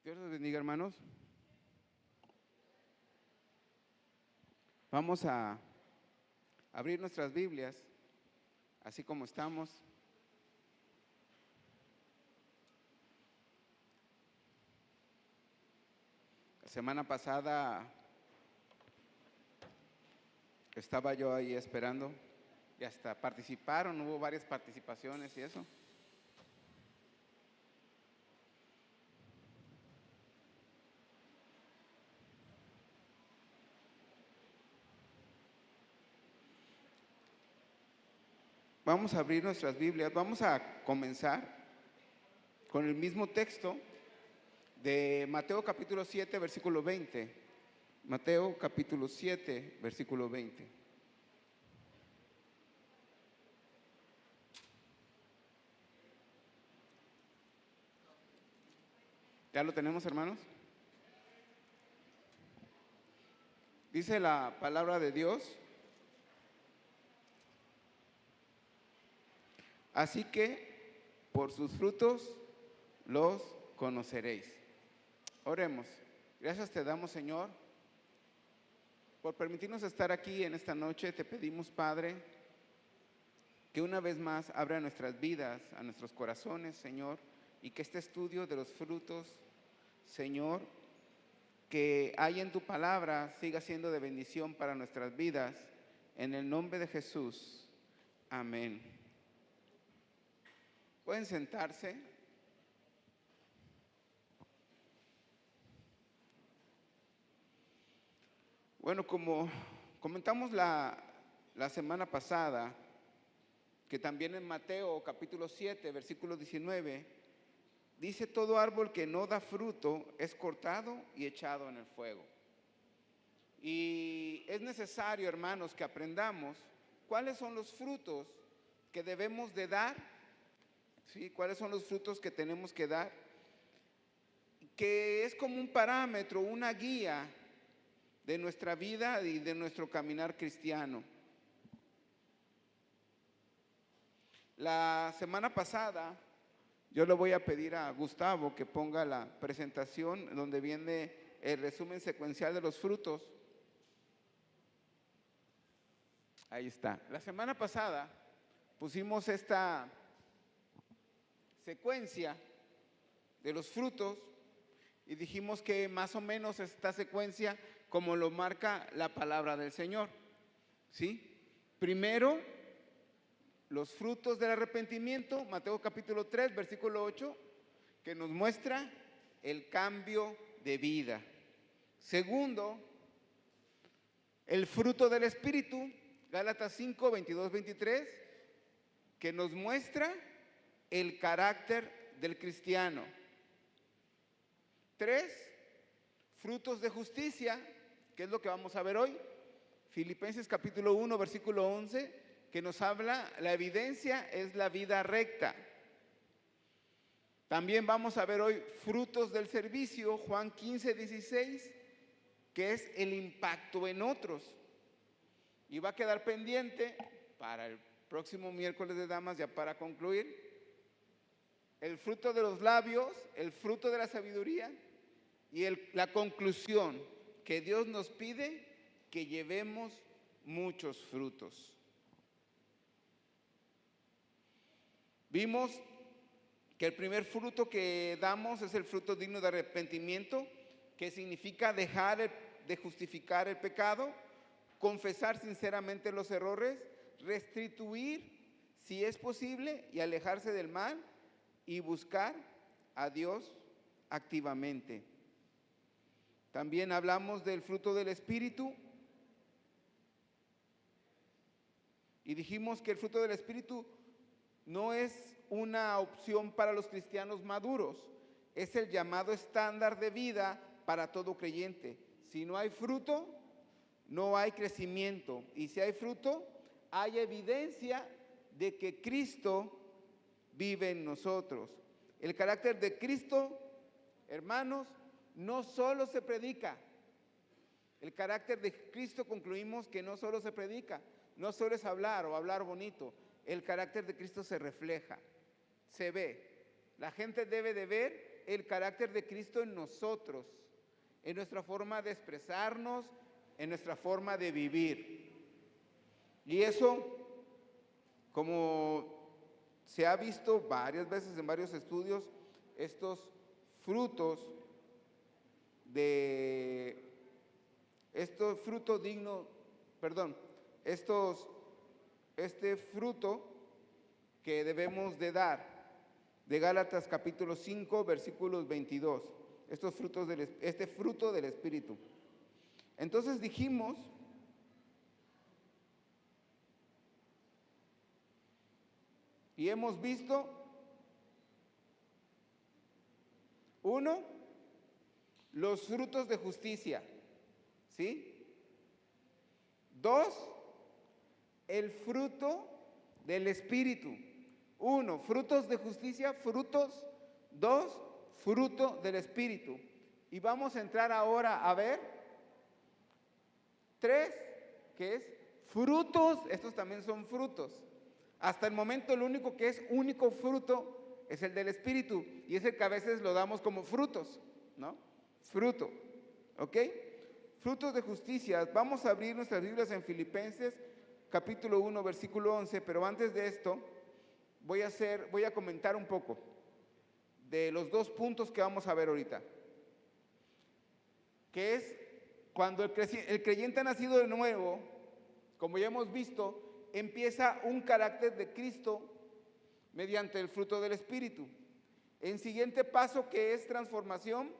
Dios los bendiga, hermanos. Vamos a abrir nuestras Biblias, así como estamos. La semana pasada estaba yo ahí esperando y hasta participaron, hubo varias participaciones y eso. Vamos a abrir nuestras Biblias, vamos a comenzar con el mismo texto de Mateo capítulo 7, versículo 20. Mateo capítulo 7, versículo 20. ¿Ya lo tenemos, hermanos? Dice la palabra de Dios: así que por sus frutos los conoceréis. Oremos. Gracias te damos, Señor, por permitirnos estar aquí en esta noche. Te pedimos, Padre, que una vez más abra nuestras vidas, a nuestros corazones, Señor, y que este estudio de los frutos, Señor, que hay en tu palabra, siga siendo de bendición para nuestras vidas. En el nombre de Jesús. Amén. Pueden sentarse. Bueno, como comentamos la semana pasada, que también en Mateo capítulo 7, versículo 19, dice: todo árbol que no da fruto es cortado y echado en el fuego. Y es necesario, hermanos, que aprendamos cuáles son los frutos que debemos de dar, ¿sí? Cuáles son los frutos que tenemos que dar, que es como un parámetro, una guía de nuestra vida y de nuestro caminar cristiano. La semana pasada yo le voy a pedir a Gustavo que ponga la presentación donde viene el resumen secuencial de los frutos. Ahí está. La semana pasada pusimos esta secuencia de los frutos y dijimos que más o menos esta secuencia como lo marca la palabra del Señor, ¿sí? Primero, los frutos del arrepentimiento, Mateo capítulo 3, versículo 8, que nos muestra el cambio de vida. Segundo, el fruto del Espíritu, Gálatas 5, 22, 23, que nos muestra el carácter del cristiano. 3, frutos de justicia, que es lo que vamos a ver hoy, Filipenses capítulo 1, versículo 11, que nos habla, la evidencia es la vida recta. También vamos a ver hoy frutos del servicio, Juan 15, 16, que es el impacto en otros. Y va a quedar pendiente para el próximo miércoles de damas, ya para concluir, el fruto de los labios, el fruto de la sabiduría y la conclusión, que Dios nos pide que llevemos muchos frutos. Vimos que el primer fruto que damos es el fruto digno de arrepentimiento, que significa dejar de justificar el pecado, confesar sinceramente los errores, restituir si es posible y alejarse del mal y buscar a Dios activamente. También hablamos del fruto del Espíritu y dijimos que el fruto del Espíritu no es una opción para los cristianos maduros, es el llamado estándar de vida para todo creyente. Si no hay fruto, no hay crecimiento, y si hay fruto, hay evidencia de que Cristo vive en nosotros. El carácter de Cristo, hermanos, no solo se predica. El carácter de Cristo, concluimos que no solo se predica, no solo es hablar o hablar bonito. El carácter de Cristo se refleja, se ve. La gente debe de ver el carácter de Cristo en nosotros, en nuestra forma de expresarnos, en nuestra forma de vivir. Y eso, como se ha visto varias veces en varios estudios, estos frutos este fruto que debemos de dar, de Gálatas capítulo 5, versículos 22, este fruto del Espíritu. Entonces dijimos y hemos visto, uno, los frutos de justicia, ¿sí? Dos, el fruto del Espíritu. Uno, frutos de justicia, frutos. Dos, fruto del Espíritu. Y vamos a entrar ahora a ver tres, que es frutos. Estos también son frutos. Hasta el momento el único que es único fruto es el del Espíritu, y es el que a veces lo damos como frutos, ¿no? Fruto, ¿ok? Frutos de justicia. Vamos a abrir nuestras Biblias en Filipenses capítulo 1, versículo 11, pero antes de esto voy a comentar un poco de los dos puntos que vamos a ver ahorita, que es cuando el creyente nacido de nuevo, como ya hemos visto, empieza un carácter de Cristo mediante el fruto del Espíritu. El siguiente paso, que es transformación,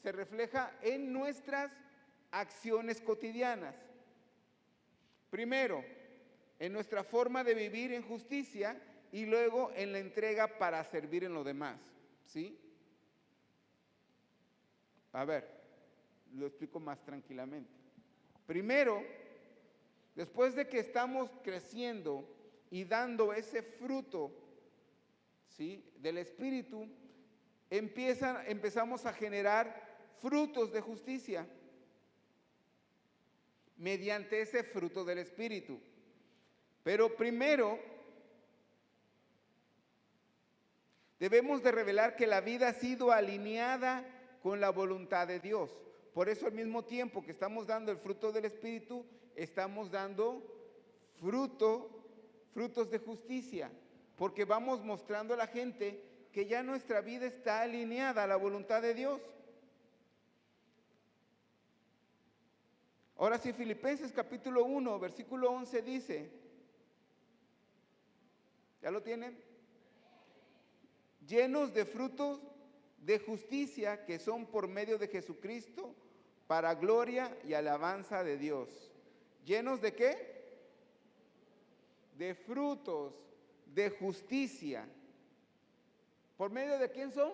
se refleja en nuestras acciones cotidianas. Primero, en nuestra forma de vivir en justicia, y luego en la entrega para servir en lo demás, ¿sí? A ver, lo explico más tranquilamente. Primero, después de que estamos creciendo y dando ese fruto, ¿sí?, del Espíritu, empezamos a generar frutos de justicia mediante ese fruto del Espíritu. Pero primero debemos de revelar que la vida ha sido alineada con la voluntad de Dios. Por eso al mismo tiempo que estamos dando el fruto del Espíritu, estamos dando frutos de justicia, porque vamos mostrando a la gente que ya nuestra vida está alineada a la voluntad de Dios. Ahora sí, Filipenses capítulo 1, versículo 11 dice, ¿ya lo tienen? Llenos de frutos de justicia que son por medio de Jesucristo, para gloria y alabanza de Dios. ¿Llenos de qué? De frutos de justicia. ¿Por medio de quién son?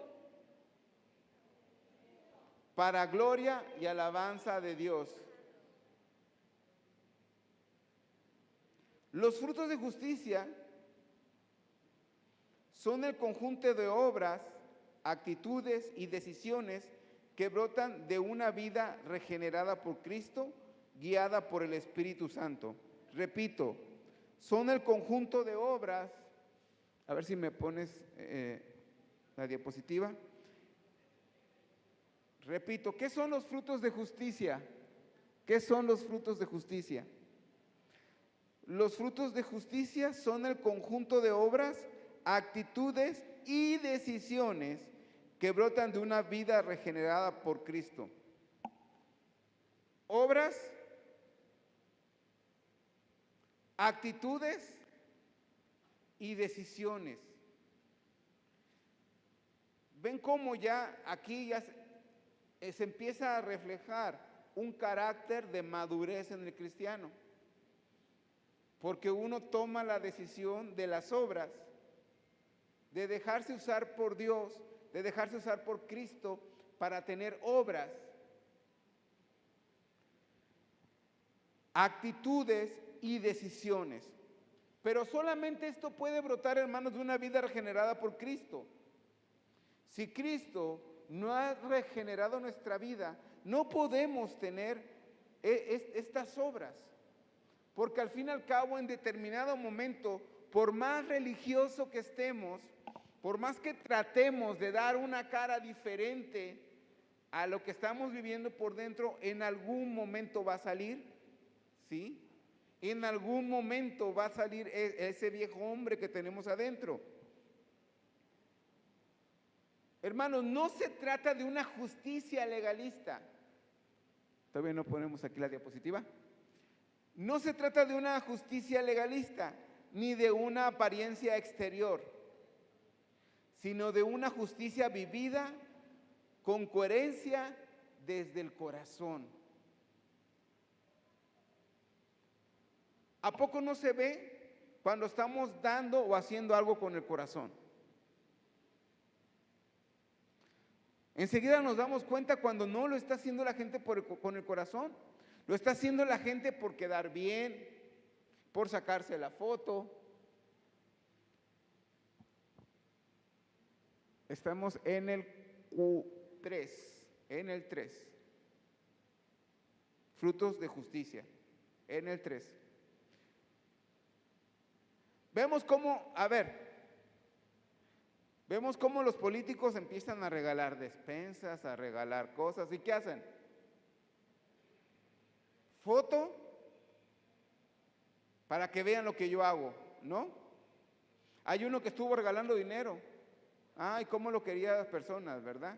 Para gloria y alabanza de Dios. Los frutos de justicia son el conjunto de obras, actitudes y decisiones que brotan de una vida regenerada por Cristo, guiada por el Espíritu Santo. Repito, son el conjunto de obras. A ver si me pones la diapositiva. Repito, ¿qué son los frutos de justicia? ¿Qué son los frutos de justicia? Los frutos de justicia son el conjunto de obras, actitudes y decisiones que brotan de una vida regenerada por Cristo. Obras, actitudes y decisiones. ¿Ven cómo ya aquí se empieza a reflejar un carácter de madurez en el cristiano? Porque uno toma la decisión de las obras, de dejarse usar por Dios, de dejarse usar por Cristo para tener obras, actitudes y decisiones. Pero solamente esto puede brotar, hermanos, de una vida regenerada por Cristo. Si Cristo no ha regenerado nuestra vida, no podemos tener estas obras. Porque al fin y al cabo, en determinado momento, por más religioso que estemos, por más que tratemos de dar una cara diferente a lo que estamos viviendo por dentro, en algún momento va a salir, ¿sí? En algún momento va a salir ese viejo hombre que tenemos adentro. Hermanos, no se trata de una justicia legalista. Todavía no ponemos aquí la diapositiva. No se trata de una justicia legalista, ni de una apariencia exterior, sino de una justicia vivida con coherencia desde el corazón. ¿A poco no se ve cuando estamos dando o haciendo algo con el corazón? Enseguida nos damos cuenta cuando no lo está haciendo la gente con el corazón. Lo está haciendo la gente por quedar bien, por sacarse la foto. Estamos en el Q3, en el 3. Frutos de justicia, en el 3. Vemos cómo, vemos cómo los políticos empiezan a regalar despensas, a regalar cosas. ¿Y qué hacen? Foto para que vean lo que yo hago, ¿no? Hay uno que estuvo regalando dinero. Ay, cómo lo querían las personas, ¿verdad?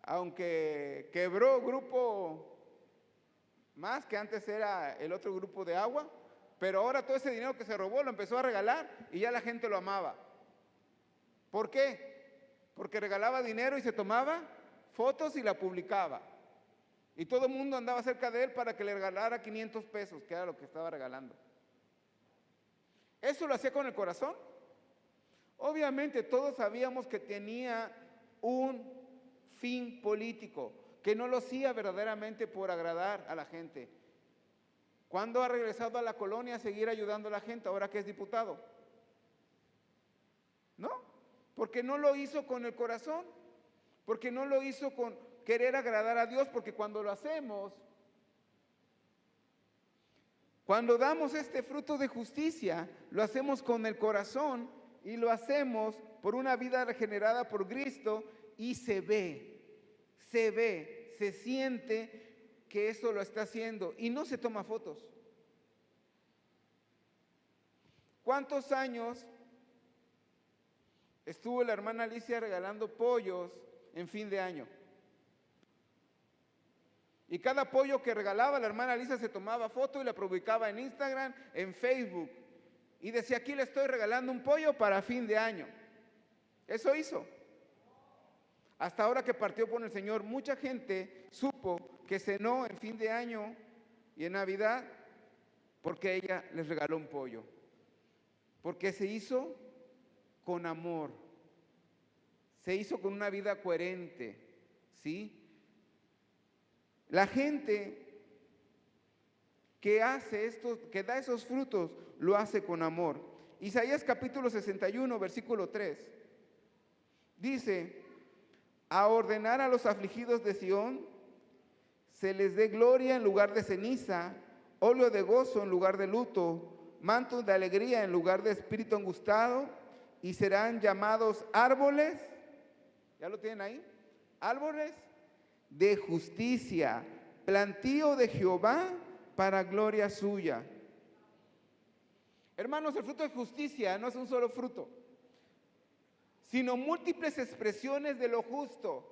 Aunque quebró Grupo Más, que antes era el otro grupo de agua, pero ahora todo ese dinero que se robó lo empezó a regalar y ya la gente lo amaba. ¿Por qué? Porque regalaba dinero y se tomaba fotos y la publicaba. Y todo el mundo andaba cerca de él para que le regalara 500 pesos, que era lo que estaba regalando. ¿Eso lo hacía con el corazón? Obviamente todos sabíamos que tenía un fin político, que no lo hacía verdaderamente por agradar a la gente. ¿Cuándo ha regresado a la colonia a seguir ayudando a la gente ahora que es diputado? ¿No? Porque no lo hizo con el corazón, porque no lo hizo con querer agradar a Dios, porque cuando lo hacemos, cuando damos este fruto de justicia, lo hacemos con el corazón y lo hacemos por una vida regenerada por Cristo y se siente que eso lo está haciendo y no se toma fotos. ¿Cuántos años estuvo la hermana Alicia regalando pollos en fin de año? Y cada pollo que regalaba la hermana Alicia se tomaba foto y la publicaba en Instagram, en Facebook. Y decía, aquí le estoy regalando un pollo para fin de año. Eso hizo. Hasta ahora que partió con el Señor, mucha gente supo que cenó en fin de año y en Navidad porque ella les regaló un pollo. Porque se hizo con amor. Se hizo con una vida coherente, ¿sí? La gente que hace esto, que da esos frutos, lo hace con amor. Isaías capítulo 61, versículo 3. Dice, a ordenar a los afligidos de Sión, se les dé gloria en lugar de ceniza, óleo de gozo en lugar de luto, mantos de alegría en lugar de espíritu angustiado, y serán llamados árboles, ¿ya lo tienen ahí? Árboles de justicia, plantío de Jehová para gloria suya. Hermanos, el fruto de justicia no es un solo fruto, sino múltiples expresiones de lo justo,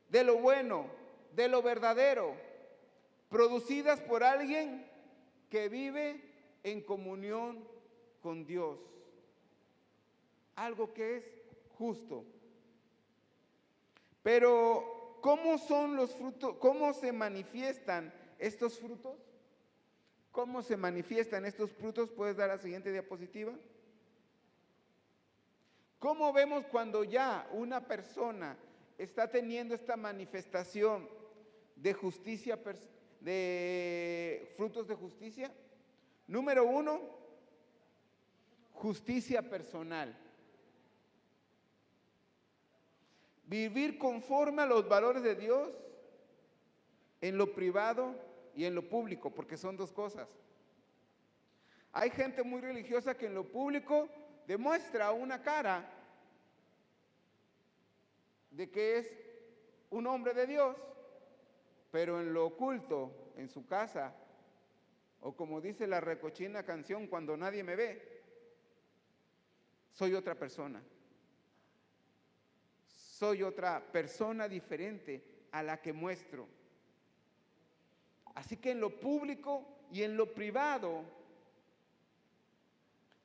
de lo bueno, de lo verdadero, producidas por alguien que vive en comunión con Dios. Algo que es justo. Pero, ¿cómo son los frutos? ¿Cómo se manifiestan estos frutos? ¿Cómo se manifiestan estos frutos? ¿Puedes dar la siguiente diapositiva? ¿Cómo vemos cuando ya una persona está teniendo esta manifestación de justicia, de frutos de justicia? Número 1, justicia personal. Vivir conforme a los valores de Dios en lo privado y en lo público, porque son dos cosas. Hay gente muy religiosa que en lo público demuestra una cara de que es un hombre de Dios, pero en lo oculto, en su casa, o como dice la recochina canción, cuando nadie me ve, soy otra persona. Soy otra persona diferente a la que muestro. Así que en lo público y en lo privado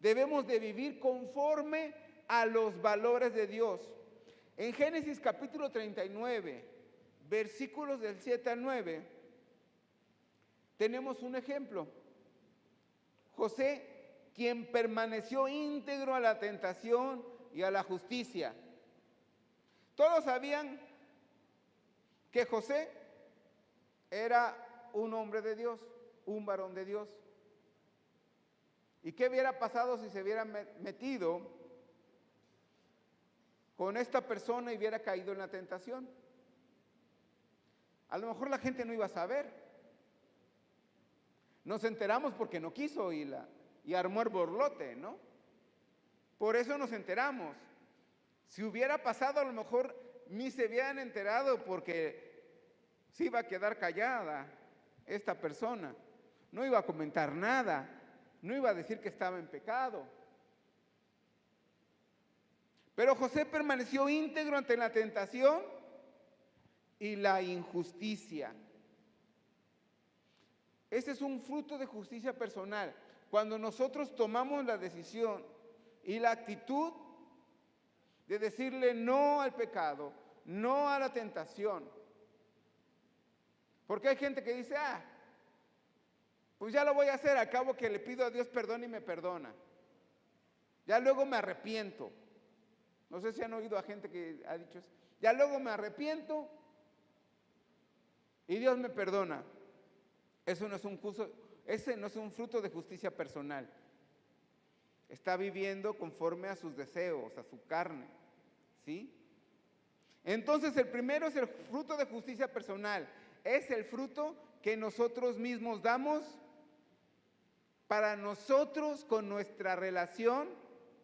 debemos de vivir conforme a los valores de Dios. En Génesis capítulo 39, versículos del 7 al 9, tenemos un ejemplo. José, quien permaneció íntegro a la tentación y a la justicia. Todos sabían que José era un hombre de Dios, un varón de Dios. ¿Y qué hubiera pasado si se hubiera metido con esta persona y hubiera caído en la tentación? A lo mejor la gente no iba a saber. Nos enteramos porque no quiso y armó el borlote, ¿no? Por eso nos enteramos. Si hubiera pasado, a lo mejor ni se hubieran enterado porque se iba a quedar callada esta persona. No iba a comentar nada, no iba a decir que estaba en pecado. Pero José permaneció íntegro ante la tentación y la injusticia. Ese es un fruto de justicia personal. Cuando nosotros tomamos la decisión y la actitud de decirle no al pecado, no a la tentación. Porque hay gente que dice, pues ya lo voy a hacer, al cabo que le pido a Dios perdón y me perdona. Ya luego me arrepiento. No sé si han oído a gente que ha dicho eso. Ya luego me arrepiento y Dios me perdona. Ese no es un fruto de justicia personal. Está viviendo conforme a sus deseos, a su carne, ¿sí? Entonces el primero es el fruto de justicia personal. Es el fruto que nosotros mismos damos para nosotros con nuestra relación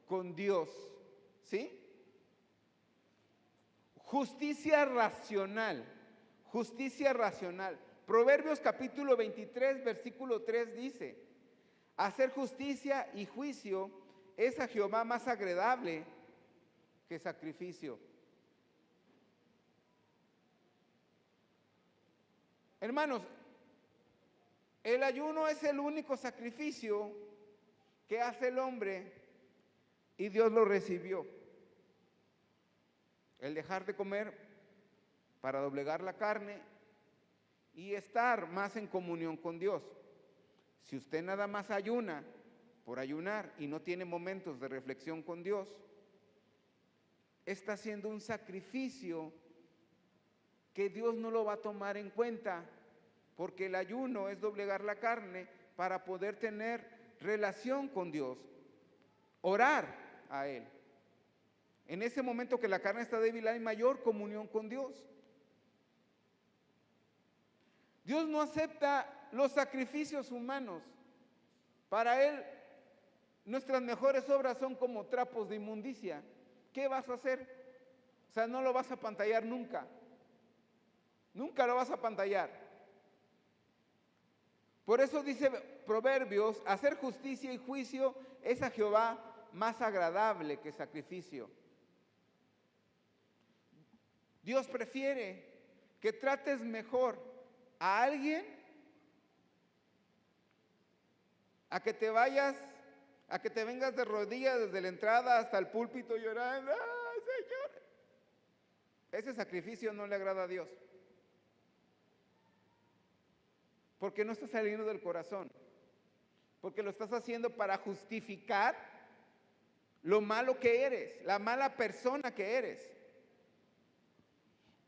con Dios, ¿sí? Justicia racional, justicia racional. Proverbios capítulo 23, versículo 3 dice: hacer justicia y juicio es a Jehová más agradable que sacrificio. Hermanos, el ayuno es el único sacrificio que hace el hombre y Dios lo recibió. El dejar de comer para doblegar la carne y estar más en comunión con Dios. Si usted nada más ayuna por ayunar y no tiene momentos de reflexión con Dios, está haciendo un sacrificio que Dios no lo va a tomar en cuenta, porque el ayuno es doblegar la carne para poder tener relación con Dios, orar a Él. En ese momento que la carne está débil hay mayor comunión con Dios. Dios no acepta los sacrificios humanos. Para Él, nuestras mejores obras son como trapos de inmundicia. ¿Qué vas a hacer? O sea, no lo vas a pantallar nunca. Nunca lo vas a pantallar. Por eso dice Proverbios, hacer justicia y juicio es a Jehová más agradable que sacrificio. Dios prefiere que trates mejor a alguien a que te vayas, a que te vengas de rodillas desde la entrada hasta el púlpito llorando. ¡Ay, Señor! Ese sacrificio no le agrada a Dios. Porque no está saliendo del corazón. Porque lo estás haciendo para justificar lo malo que eres, la mala persona que eres.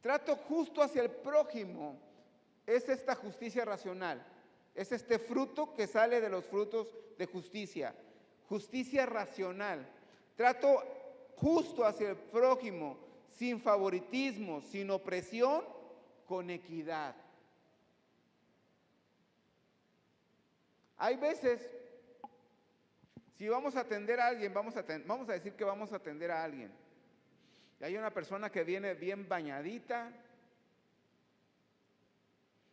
Trato justo hacia el prójimo es esta justicia racional. Es este fruto que sale de los frutos de justicia. Justicia racional. Trato justo hacia el prójimo, sin favoritismo, sin opresión, con equidad. Hay veces, Si vamos a atender a alguien, vamos a decir que vamos a atender a alguien. Y hay una persona que viene bien bañadita,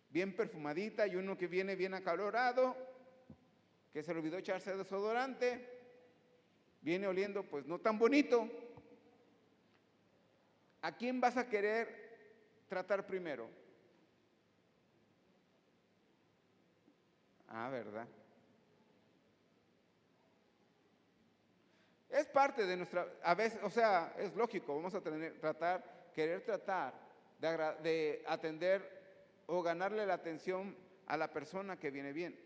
bien perfumadita, y uno que viene bien acalorado, que se le olvidó echarse desodorante, viene oliendo pues no tan bonito. ¿A quién vas a querer tratar primero? Ah, ¿verdad? Es parte de nuestra, a veces, o sea, es lógico, vamos a querer tratar de atender o ganarle la atención a la persona que viene bien.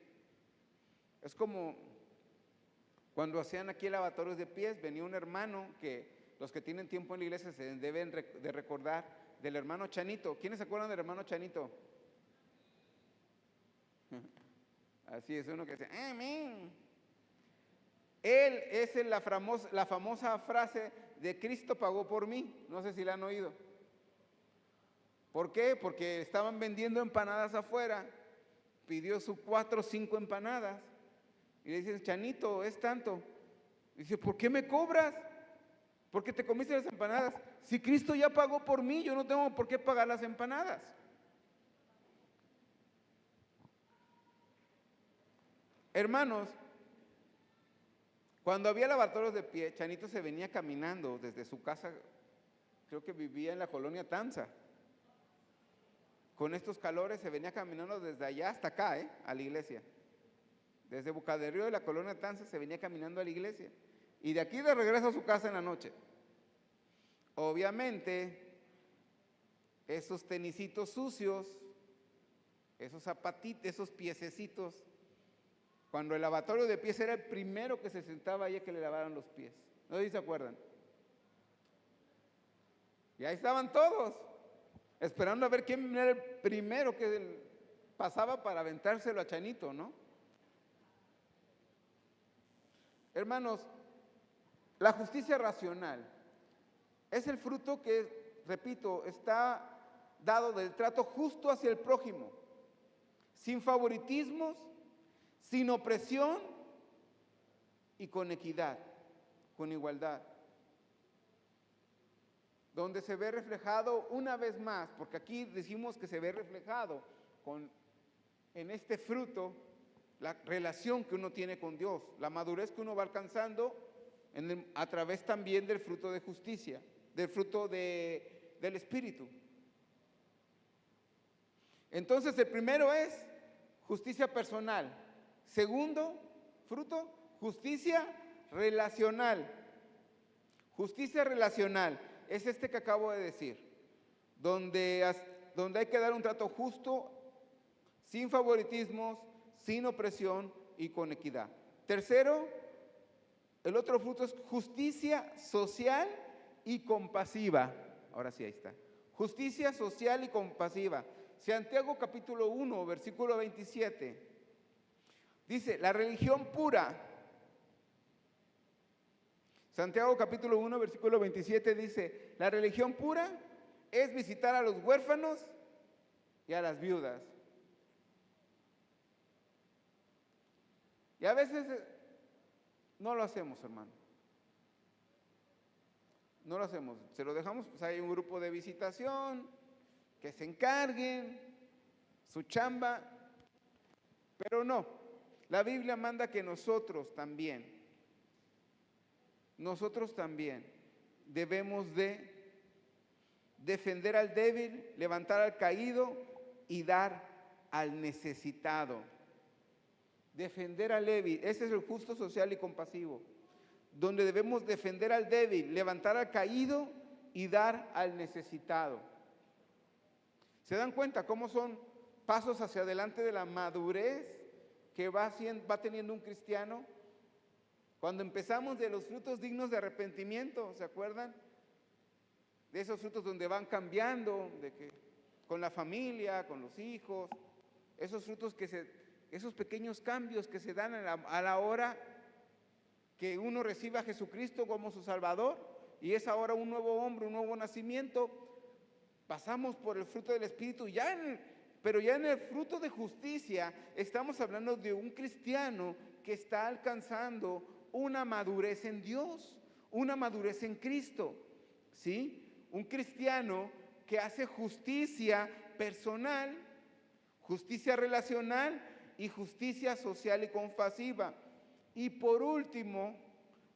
Es como cuando hacían aquí lavatorios de pies, venía un hermano que los que tienen tiempo en la iglesia se deben de recordar del hermano Chanito. ¿Quiénes se acuerdan del hermano Chanito? Así es, uno que dice, amén. Él es la famosa frase de Cristo pagó por mí. No sé si la han oído. ¿Por qué? Porque estaban vendiendo empanadas afuera. Pidió sus 4 o 5 empanadas. Y le dicen, Chanito, es tanto. Dice, ¿por qué me cobras? ¿Por qué te comiste las empanadas? Si Cristo ya pagó por mí, yo no tengo por qué pagar las empanadas. Hermanos, cuando había lavatorios de pie, Chanito se venía caminando desde su casa, creo que vivía en la colonia Tanza. Con estos calores se venía caminando desde allá hasta acá, a la iglesia. Desde Boca del Río de la colonia Tanza se venía caminando a la iglesia. Y de aquí de regreso a su casa en la noche. Obviamente, esos tenisitos sucios, esos zapatitos, esos piececitos, cuando el lavatorio de pies era el primero que se sentaba ahí a que le lavaran los pies. ¿No se acuerdan? Y ahí estaban todos, esperando a ver quién era el primero que pasaba para aventárselo a Chanito, ¿no? Hermanos, la justicia racional es el fruto que, repito, está dado del trato justo hacia el prójimo, sin favoritismos, sin opresión y con equidad, con igualdad. Donde se ve reflejado una vez más, porque aquí decimos que se ve reflejado en este fruto, la relación que uno tiene con Dios, la madurez que uno va alcanzando a través también del fruto de justicia, del fruto del Espíritu. Entonces el primero es justicia personal. Segundo fruto, justicia relacional. Justicia relacional es este que acabo de decir, donde hay que dar un trato justo, sin favoritismos, sin opresión y con equidad. Tercero, el otro fruto es justicia social y compasiva. Ahora sí, ahí está. Justicia social y compasiva. Santiago capítulo 1, versículo 27. Dice, la religión pura. Santiago capítulo 1, versículo 27 dice, la religión pura es visitar a los huérfanos y a las viudas. Y a veces no lo hacemos, hermano. No lo hacemos. Se lo dejamos, pues hay un grupo de visitación, que se encarguen, su chamba, pero no. La Biblia manda que nosotros también debemos de defender al débil, levantar al caído y dar al necesitado. Defender al débil, ese es el justo, social y compasivo, donde debemos defender al débil, levantar al caído y dar al necesitado. ¿Se dan cuenta cómo son pasos hacia adelante de la madurez que va teniendo un cristiano? Cuando empezamos de los frutos dignos de arrepentimiento, ¿se acuerdan? De esos frutos donde van cambiando, con la familia, con los hijos, esos frutos esos pequeños cambios que se dan a la hora que uno recibe a Jesucristo como su Salvador y es ahora un nuevo hombre, un nuevo nacimiento. Pasamos por el fruto del Espíritu, pero ya en el fruto de justicia estamos hablando de un cristiano que está alcanzando una madurez en Dios, una madurez en Cristo, ¿sí? Un cristiano que hace justicia personal, justicia relacional y justicia social y compasiva. Y por último,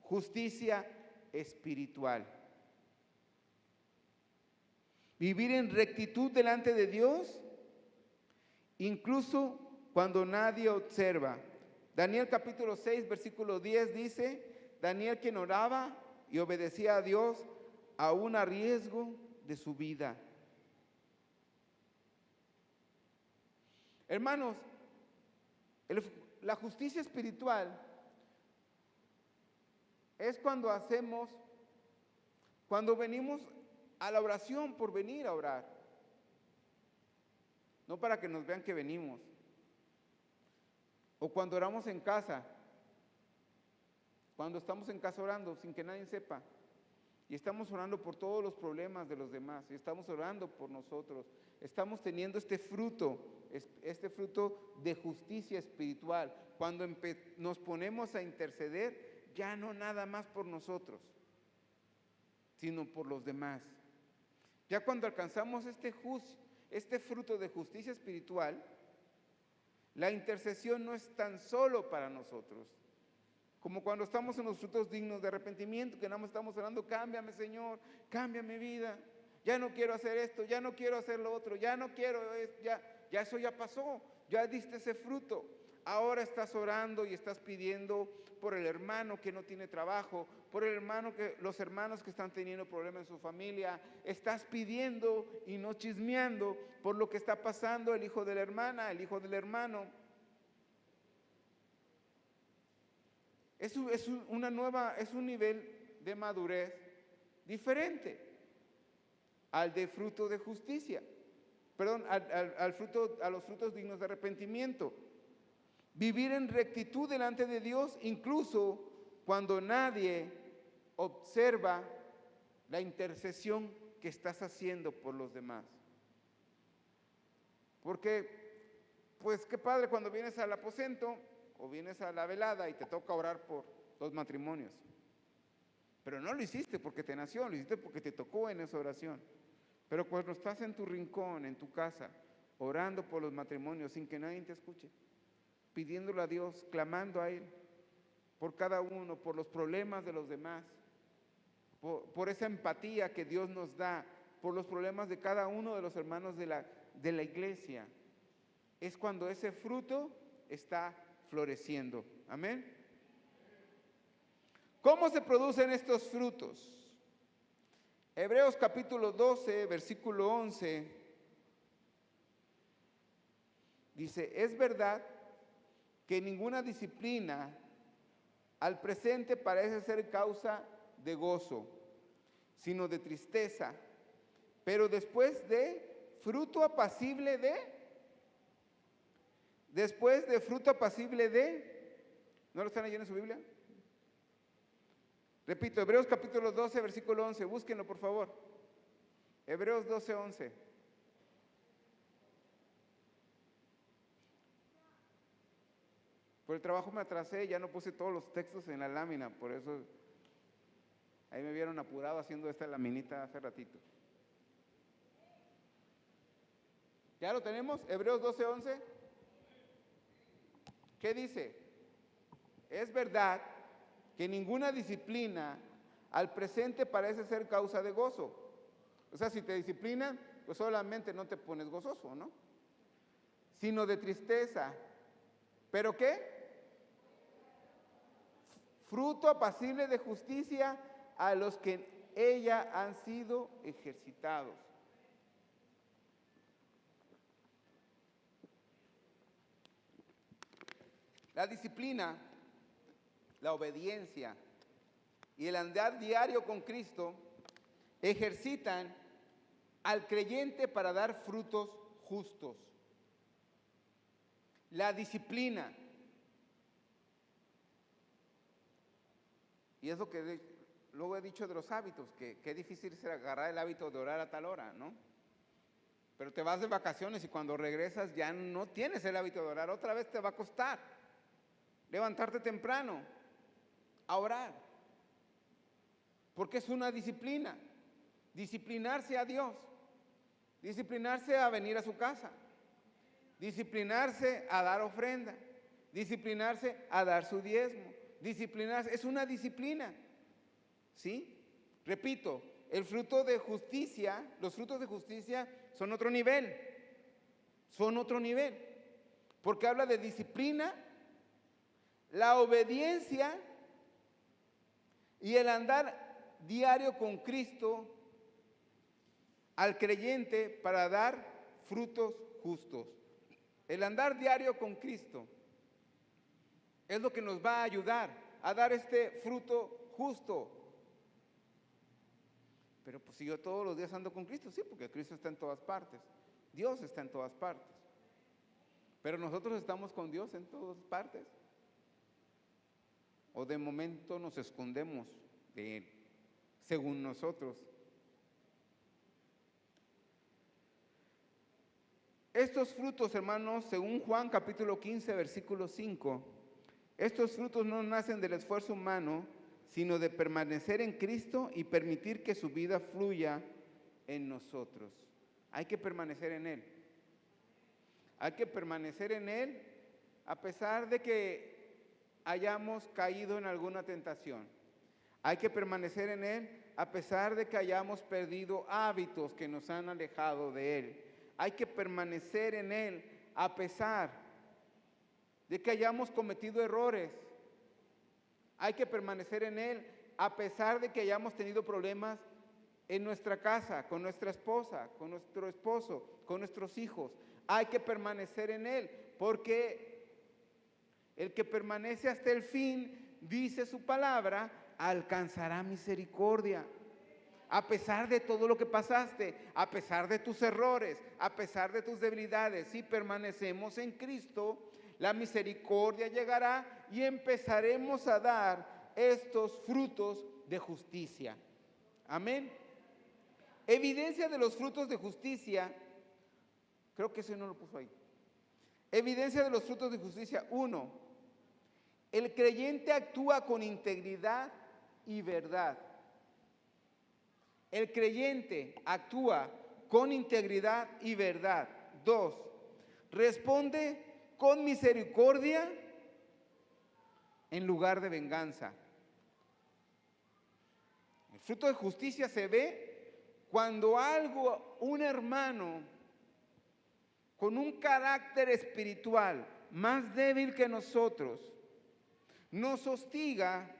justicia espiritual. Vivir en rectitud delante de Dios, incluso cuando nadie observa. Daniel capítulo 6, versículo 10 dice, Daniel quien oraba y obedecía a Dios aún a riesgo de su vida. Hermanos, la justicia espiritual es cuando venimos a la oración por venir a orar, no para que nos vean que venimos. O cuando oramos en casa, cuando estamos en casa orando sin que nadie sepa, y estamos orando por todos los problemas de los demás, y estamos orando por nosotros, estamos teniendo este fruto de justicia espiritual, cuando nos ponemos a interceder, ya no nada más por nosotros, sino por los demás. Ya cuando alcanzamos este fruto de justicia espiritual, la intercesión no es tan solo para nosotros, como cuando estamos en los frutos dignos de arrepentimiento, que nada más estamos orando, cámbiame Señor, cambia mi vida, ya no quiero hacer esto, ya no quiero hacer lo otro, ya no quiero, ya eso ya pasó, ya diste ese fruto. Ahora estás orando y estás pidiendo por el hermano que no tiene trabajo, por los hermanos que están teniendo problemas en su familia. Estás pidiendo y no chismeando por lo que está pasando el hijo de la hermana, el hijo del hermano. Es un nivel de madurez diferente al de fruto de justicia. Perdón, a los frutos dignos de arrepentimiento. Vivir en rectitud delante de Dios, incluso cuando nadie observa la intercesión que estás haciendo por los demás. Porque, pues qué padre cuando vienes al aposento o vienes a la velada y te toca orar por los matrimonios. Pero no lo hiciste porque te nació, lo hiciste porque te tocó en esa oración. Pero cuando estás en tu rincón, en tu casa, orando por los matrimonios sin que nadie te escuche, pidiéndole a Dios, clamando a Él, por cada uno, por los problemas de los demás, por esa empatía que Dios nos da, por los problemas de cada uno de los hermanos de la iglesia, es cuando ese fruto está floreciendo. Amén. ¿Cómo se producen estos frutos? Hebreos capítulo 12, versículo 11, dice, es verdad que ninguna disciplina al presente parece ser causa de gozo, sino de tristeza, pero después de fruto apacible ¿no lo están leyendo en su Biblia? Repito, Hebreos capítulo 12, versículo 11, búsquenlo por favor. Hebreos 12, 11. Por el trabajo me atrasé, ya no puse todos los textos en la lámina, por eso ahí me vieron apurado haciendo esta laminita hace ratito. ¿Ya lo tenemos? Hebreos 12, 11. ¿Qué dice? Es verdad que ninguna disciplina al presente parece ser causa de gozo. O sea, si te disciplinan, pues solamente no te pones gozoso, ¿no? Sino de tristeza. ¿Pero qué? Fruto apacible de justicia a los que en ella han sido ejercitados. La disciplina, la obediencia y el andar diario con Cristo ejercitan al creyente para dar frutos justos. La disciplina. Y es lo que luego he dicho de los hábitos, que qué difícil es agarrar el hábito de orar a tal hora, ¿no? Pero te vas de vacaciones y cuando regresas ya no tienes el hábito de orar, otra vez te va a costar levantarte temprano, a orar. Porque es una disciplina. Disciplinarse a Dios. Disciplinarse a venir a su casa. Disciplinarse a dar ofrenda. Disciplinarse a dar su diezmo. Disciplinarse, es una disciplina. ¿Sí? Repito, el fruto de justicia, los frutos de justicia son otro nivel. Son otro nivel. Porque habla de disciplina, la obediencia y el andar diario con Cristo al creyente para dar frutos justos. El andar diario con Cristo es lo que nos va a ayudar a dar este fruto justo. Pero pues si yo todos los días ando con Cristo, sí, porque Cristo está en todas partes. Dios está en todas partes. Pero nosotros estamos con Dios en todas partes. O de momento nos escondemos de Él, según nosotros. Estos frutos, hermanos, según Juan capítulo 15, versículo 5, estos frutos no nacen del esfuerzo humano, sino de permanecer en Cristo y permitir que su vida fluya en nosotros. Hay que permanecer en Él. Hay que permanecer en Él a pesar de que hayamos caído en alguna tentación. Hay que permanecer en Él a pesar de que hayamos perdido hábitos que nos han alejado de Él. Hay que permanecer en Él a pesar de que hayamos cometido errores. Hay que permanecer en Él a pesar de que hayamos tenido problemas en nuestra casa, con nuestra esposa, con nuestro esposo, con nuestros hijos. Hay que permanecer en Él, porque el que permanece hasta el fin, dice su palabra, alcanzará misericordia. A pesar de todo lo que pasaste, a pesar de tus errores, a pesar de tus debilidades, si permanecemos en Cristo, la misericordia llegará y empezaremos a dar estos frutos de justicia. Amén. Evidencia de los frutos de justicia. Creo que ese no lo puso ahí. Evidencia de los frutos de justicia. 1. El creyente actúa con integridad y verdad. El creyente actúa con integridad y verdad. 2. Responde con misericordia en lugar de venganza. El fruto de justicia se ve cuando un hermano con un carácter espiritual más débil que nosotros nos hostiga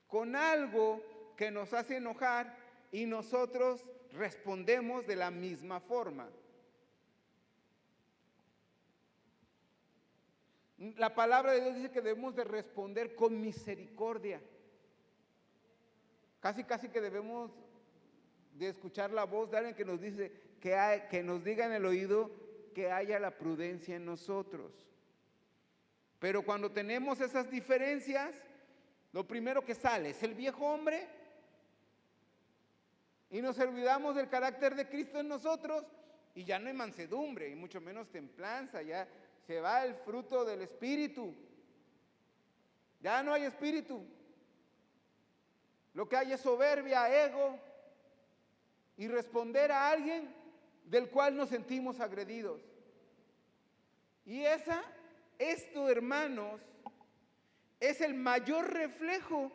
con algo que nos hace enojar y nosotros respondemos de la misma forma. La palabra de Dios dice que debemos de responder con misericordia. Casi que debemos de escuchar la voz de alguien que nos dice, que nos diga en el oído que haya la prudencia en nosotros. Pero cuando tenemos esas diferencias, lo primero que sale es el viejo hombre y nos olvidamos del carácter de Cristo en nosotros y ya no hay mansedumbre y mucho menos templanza, ya se va el fruto del Espíritu. Ya no hay espíritu. Lo que hay es soberbia, ego y responder a alguien del cual nos sentimos agredidos. Y esto, hermanos, es el mayor reflejo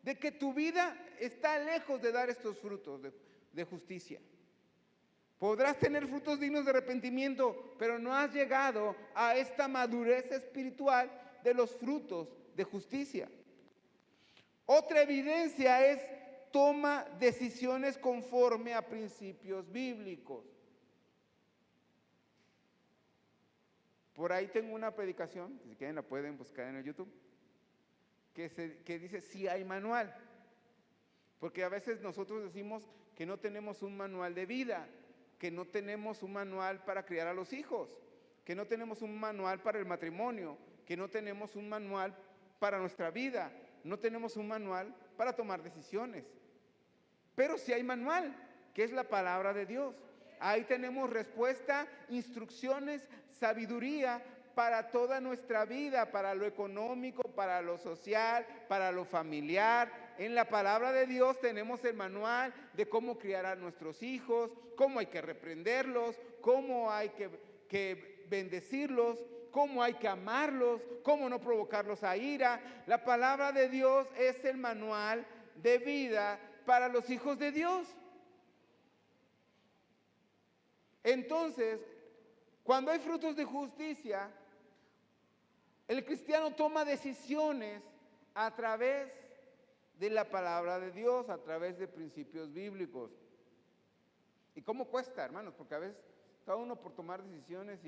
de que tu vida está lejos de dar estos frutos de justicia. Podrás tener frutos dignos de arrepentimiento, pero no has llegado a esta madurez espiritual de los frutos de justicia. Otra evidencia es toma decisiones conforme a principios bíblicos. Por ahí tengo una predicación, si quieren la pueden buscar en el YouTube, que dice si hay manual. Porque a veces nosotros decimos que no tenemos un manual de vida, que no tenemos un manual para criar a los hijos, que no tenemos un manual para el matrimonio, que no tenemos un manual para nuestra vida, no tenemos un manual para tomar decisiones. Pero sí hay manual, que es la palabra de Dios. Ahí tenemos respuesta, instrucciones, sabiduría para toda nuestra vida, para lo económico, para lo social, para lo familiar. En la palabra de Dios tenemos el manual de cómo criar a nuestros hijos, cómo hay que reprenderlos, cómo hay que bendecirlos, cómo hay que amarlos, cómo no provocarlos a ira. La palabra de Dios es el manual de vida para los hijos de Dios. Entonces, cuando hay frutos de justicia, el cristiano toma decisiones a través de la palabra de Dios, a través de principios bíblicos. ¿Y cómo cuesta, hermanos? Porque a veces cada uno por tomar decisiones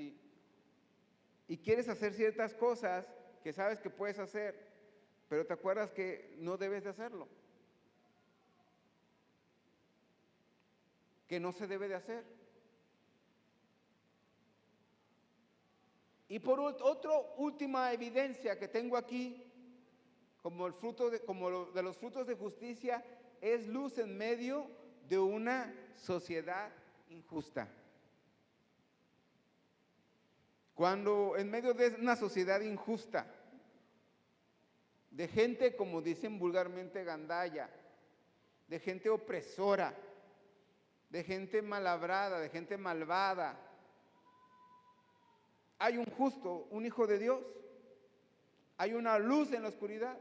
y quieres hacer ciertas cosas que sabes que puedes hacer, pero te acuerdas que no debes de hacerlo, que no se debe de hacer. Y por otra última evidencia que tengo aquí, como de los frutos de justicia, es luz en medio de una sociedad injusta. Cuando en medio de una sociedad injusta, de gente, como dicen vulgarmente, gandalla, de gente opresora, de gente malabrada, de gente malvada, hay un justo, un hijo de Dios. Hay una luz en la oscuridad.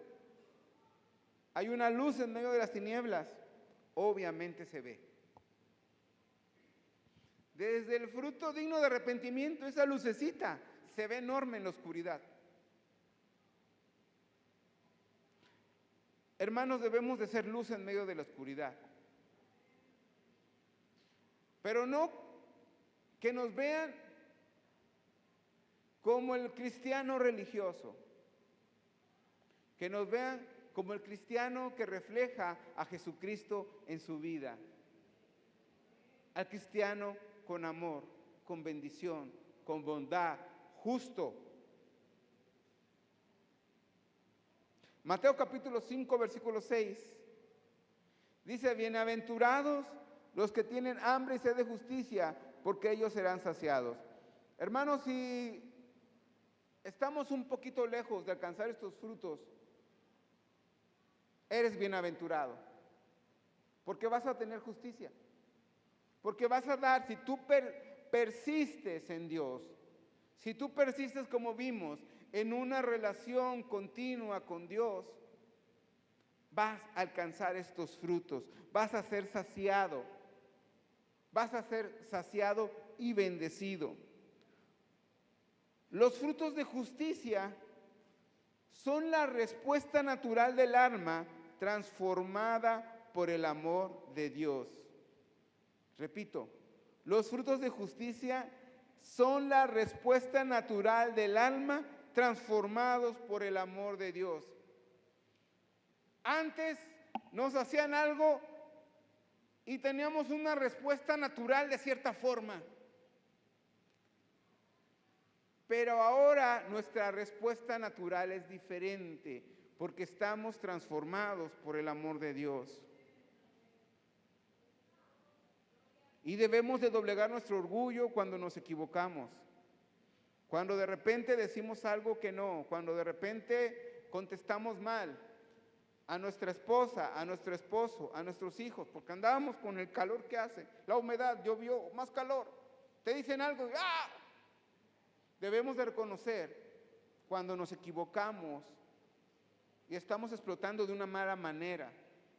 Hay una luz en medio de las tinieblas. Obviamente se ve. Desde el fruto digno de arrepentimiento, esa lucecita se ve enorme en la oscuridad. Hermanos, debemos de ser luz en medio de la oscuridad. Pero no que nos vean como el cristiano religioso, que nos vean como el cristiano que refleja a Jesucristo en su vida, al cristiano con amor, con bendición, con bondad, justo. Mateo capítulo 5, versículo 6, dice: bienaventurados los que tienen hambre y sed de justicia, porque ellos serán saciados. Hermanos, si estamos un poquito lejos de alcanzar estos frutos, eres bienaventurado, porque vas a tener justicia, porque vas a dar, si tú persistes en Dios, si tú persistes, como vimos, en una relación continua con Dios, vas a alcanzar estos frutos, vas a ser saciado y bendecido. Los frutos de justicia son la respuesta natural del alma transformada por el amor de Dios. Repito, los frutos de justicia son la respuesta natural del alma transformados por el amor de Dios. Antes nos hacían algo y teníamos una respuesta natural de cierta forma. Pero ahora nuestra respuesta natural es diferente, porque estamos transformados por el amor de Dios. Y debemos de doblegar nuestro orgullo cuando nos equivocamos, cuando de repente decimos algo que no, cuando de repente contestamos mal a nuestra esposa, a nuestro esposo, a nuestros hijos, porque andábamos con el calor que hace, la humedad, llovió, más calor, te dicen algo y ¡ah! Debemos de reconocer cuando nos equivocamos y estamos explotando de una mala manera.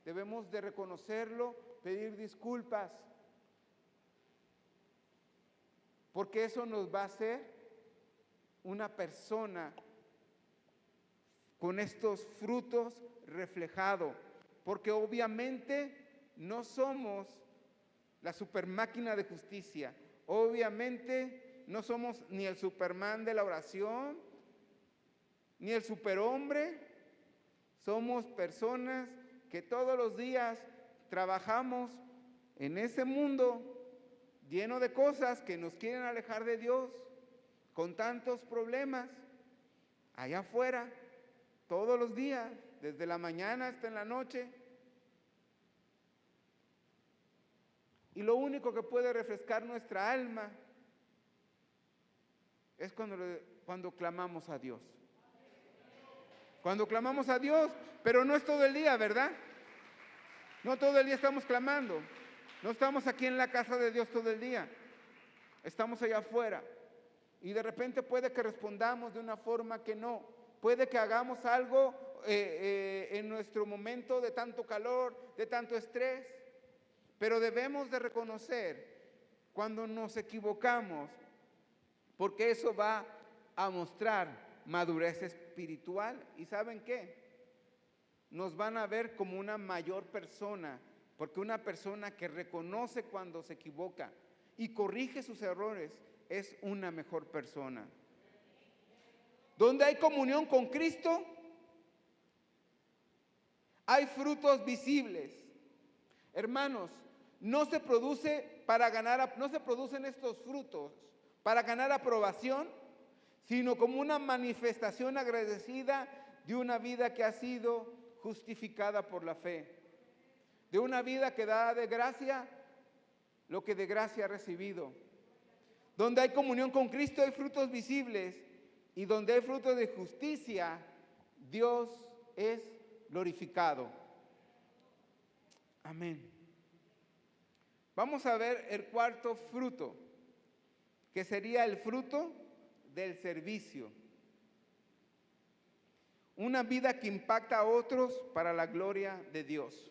Debemos de reconocerlo, pedir disculpas, porque eso nos va a hacer una persona con estos frutos reflejado, porque obviamente no somos la supermáquina de justicia, obviamente no somos ni el Superman de la oración, ni el superhombre. Somos personas que todos los días trabajamos en ese mundo lleno de cosas que nos quieren alejar de Dios, con tantos problemas allá afuera, todos los días, desde la mañana hasta en la noche. Y lo único que puede refrescar nuestra alma es cuando Cuando clamamos a Dios. Cuando clamamos a Dios, pero no es todo el día, ¿verdad? No todo el día estamos clamando. No estamos aquí en la casa de Dios todo el día. Estamos allá afuera. Y de repente puede que respondamos de una forma que no. Puede que hagamos algo en nuestro momento de tanto calor, de tanto estrés. Pero debemos de reconocer cuando nos equivocamos, porque eso va a mostrar madurez espiritual. ¿Y saben qué? Nos van a ver como una mayor persona, porque una persona que reconoce cuando se equivoca y corrige sus errores es una mejor persona. Donde hay comunión con Cristo, hay frutos visibles. Hermanos, no se producen estos frutos para ganar aprobación, sino como una manifestación agradecida de una vida que ha sido justificada por la fe, de una vida que da de gracia lo que de gracia ha recibido. Donde hay comunión con Cristo hay frutos visibles, y donde hay frutos de justicia, Dios es glorificado. Amén. Vamos a ver el cuarto fruto, que sería el fruto del servicio. Una vida que impacta a otros para la gloria de Dios.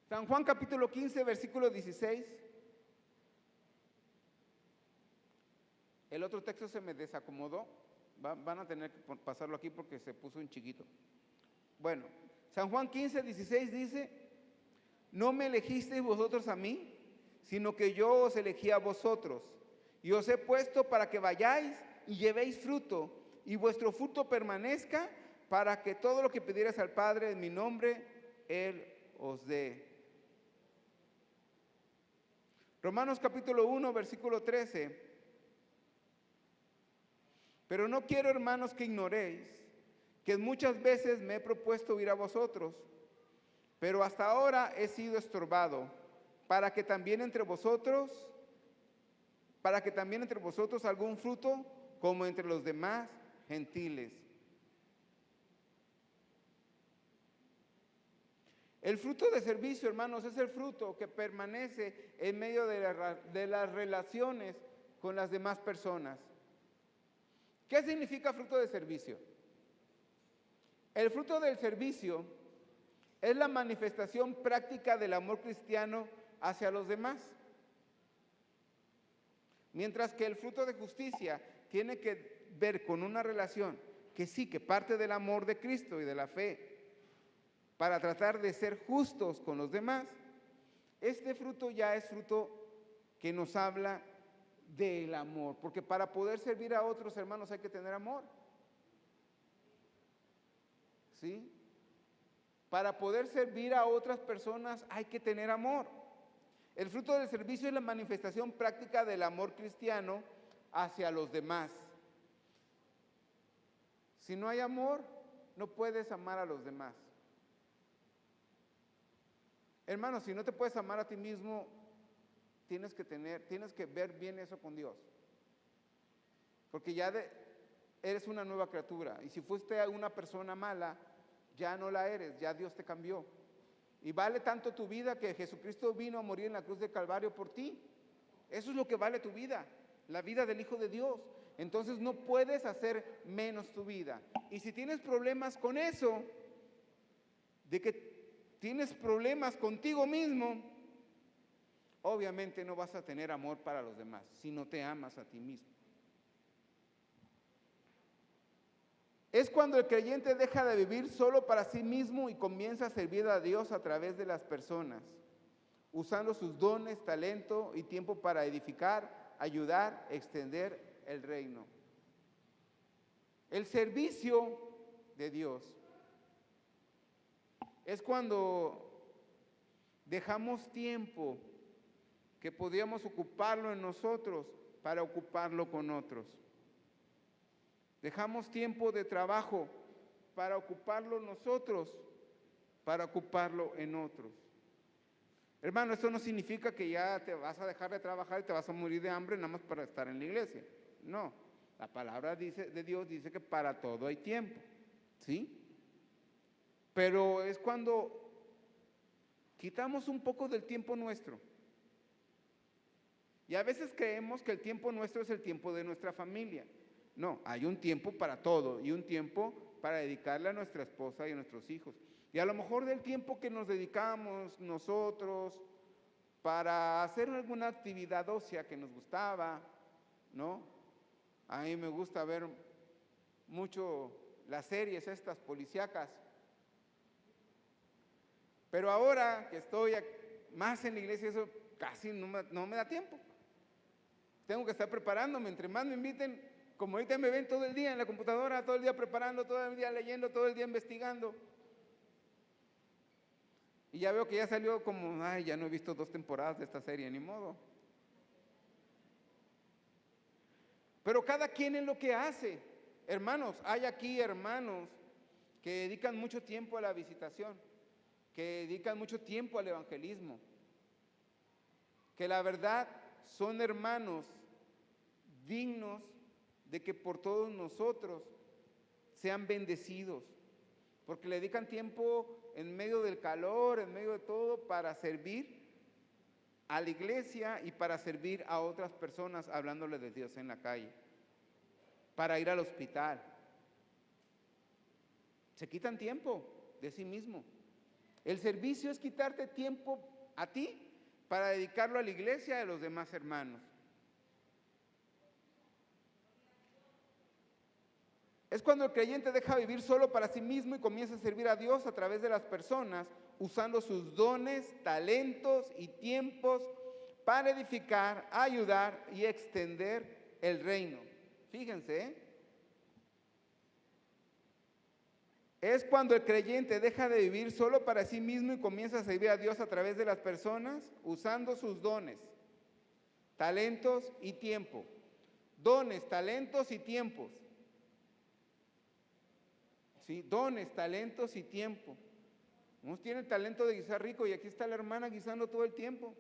San Juan capítulo 15, versículo 16. El otro texto se me desacomodó. Van a tener que pasarlo aquí porque se puso en chiquito. Bueno, San Juan 15, 16 dice: no me elegisteis vosotros a mí, sino que yo os elegí a vosotros, y os he puesto para que vayáis y llevéis fruto, y vuestro fruto permanezca, para que todo lo que pidierais al Padre en mi nombre, Él os dé. Romanos capítulo 1, versículo 13. Pero no quiero, hermanos, que ignoréis que muchas veces me he propuesto ir a vosotros, pero hasta ahora he sido estorbado, para que también entre vosotros algún fruto como entre los demás gentiles. El fruto de servicio, hermanos, es el fruto que permanece en medio de las relaciones con las demás personas. ¿Qué significa fruto de servicio? El fruto del servicio es la manifestación práctica del amor cristiano hacia los demás. Mientras que el fruto de justicia tiene que ver con una relación que parte del amor de Cristo y de la fe para tratar de ser justos con los demás. Este fruto ya es fruto que nos habla del amor, porque para poder servir a otros, hermanos, hay que tener amor. ¿Sí? Para poder servir a otras personas hay que tener amor. El fruto del servicio es la manifestación práctica del amor cristiano hacia los demás. Si no hay amor, no puedes amar a los demás. Hermanos, si no te puedes amar a ti mismo, tienes que ver bien eso con Dios. Porque ya eres una nueva criatura. Y si fuiste una persona mala, ya no la eres, ya Dios te cambió. Y vale tanto tu vida que Jesucristo vino a morir en la cruz de Calvario por ti. Eso es lo que vale tu vida, la vida del Hijo de Dios. Entonces no puedes hacer menos tu vida. Y si tienes problemas con eso, de que tienes problemas contigo mismo, obviamente no vas a tener amor para los demás si no te amas a ti mismo. Es cuando el creyente deja de vivir solo para sí mismo y comienza a servir a Dios a través de las personas, usando sus dones, talento y tiempo para edificar, ayudar, extender el reino. El servicio de Dios es cuando dejamos tiempo que podíamos ocuparlo en nosotros para ocuparlo con otros. Dejamos tiempo de trabajo para ocuparlo nosotros, para ocuparlo en otros. Hermano, esto no significa que ya te vas a dejar de trabajar y te vas a morir de hambre nada más para estar en la iglesia. No, la palabra de Dios dice que para todo hay tiempo, ¿sí? Pero es cuando quitamos un poco del tiempo nuestro. Y a veces creemos que el tiempo nuestro es el tiempo de nuestra familia. No, hay un tiempo para todo y un tiempo para dedicarle a nuestra esposa y a nuestros hijos. Y a lo mejor del tiempo que nos dedicamos nosotros para hacer alguna actividad ósea que nos gustaba, ¿no? A mí me gusta ver mucho las series estas policíacas. Pero ahora que estoy más en la iglesia, eso casi no me da tiempo. Tengo que estar preparándome, entre más me inviten, como ahorita me ven todo el día en la computadora, todo el día preparando, todo el día leyendo, todo el día investigando. Y ya veo que ya salió como, ay, ya no he visto 2 temporadas de esta serie, ni modo. Pero cada quien es lo que hace. Hermanos, hay aquí hermanos que dedican mucho tiempo a la visitación, que dedican mucho tiempo al evangelismo, que la verdad son hermanos dignos de que por todos nosotros sean bendecidos, porque le dedican tiempo en medio del calor, en medio de todo, para servir a la iglesia y para servir a otras personas hablándole de Dios en la calle, para ir al hospital. Se quitan tiempo de sí mismo. El servicio es quitarte tiempo a ti para dedicarlo a la iglesia y a los demás hermanos. Es cuando el creyente deja vivir solo para sí mismo y comienza a servir a Dios a través de las personas, usando sus dones, talentos y tiempos para edificar, ayudar y extender el reino. Fíjense, ¿eh? Es cuando el creyente deja de vivir solo para sí mismo y comienza a servir a Dios a través de las personas, usando sus dones, talentos y tiempo. Dones, talentos y tiempos. ¿Sí? Dones, talentos y tiempo. Unos tienen el talento de guisar rico y aquí está la hermana guisando todo el tiempo.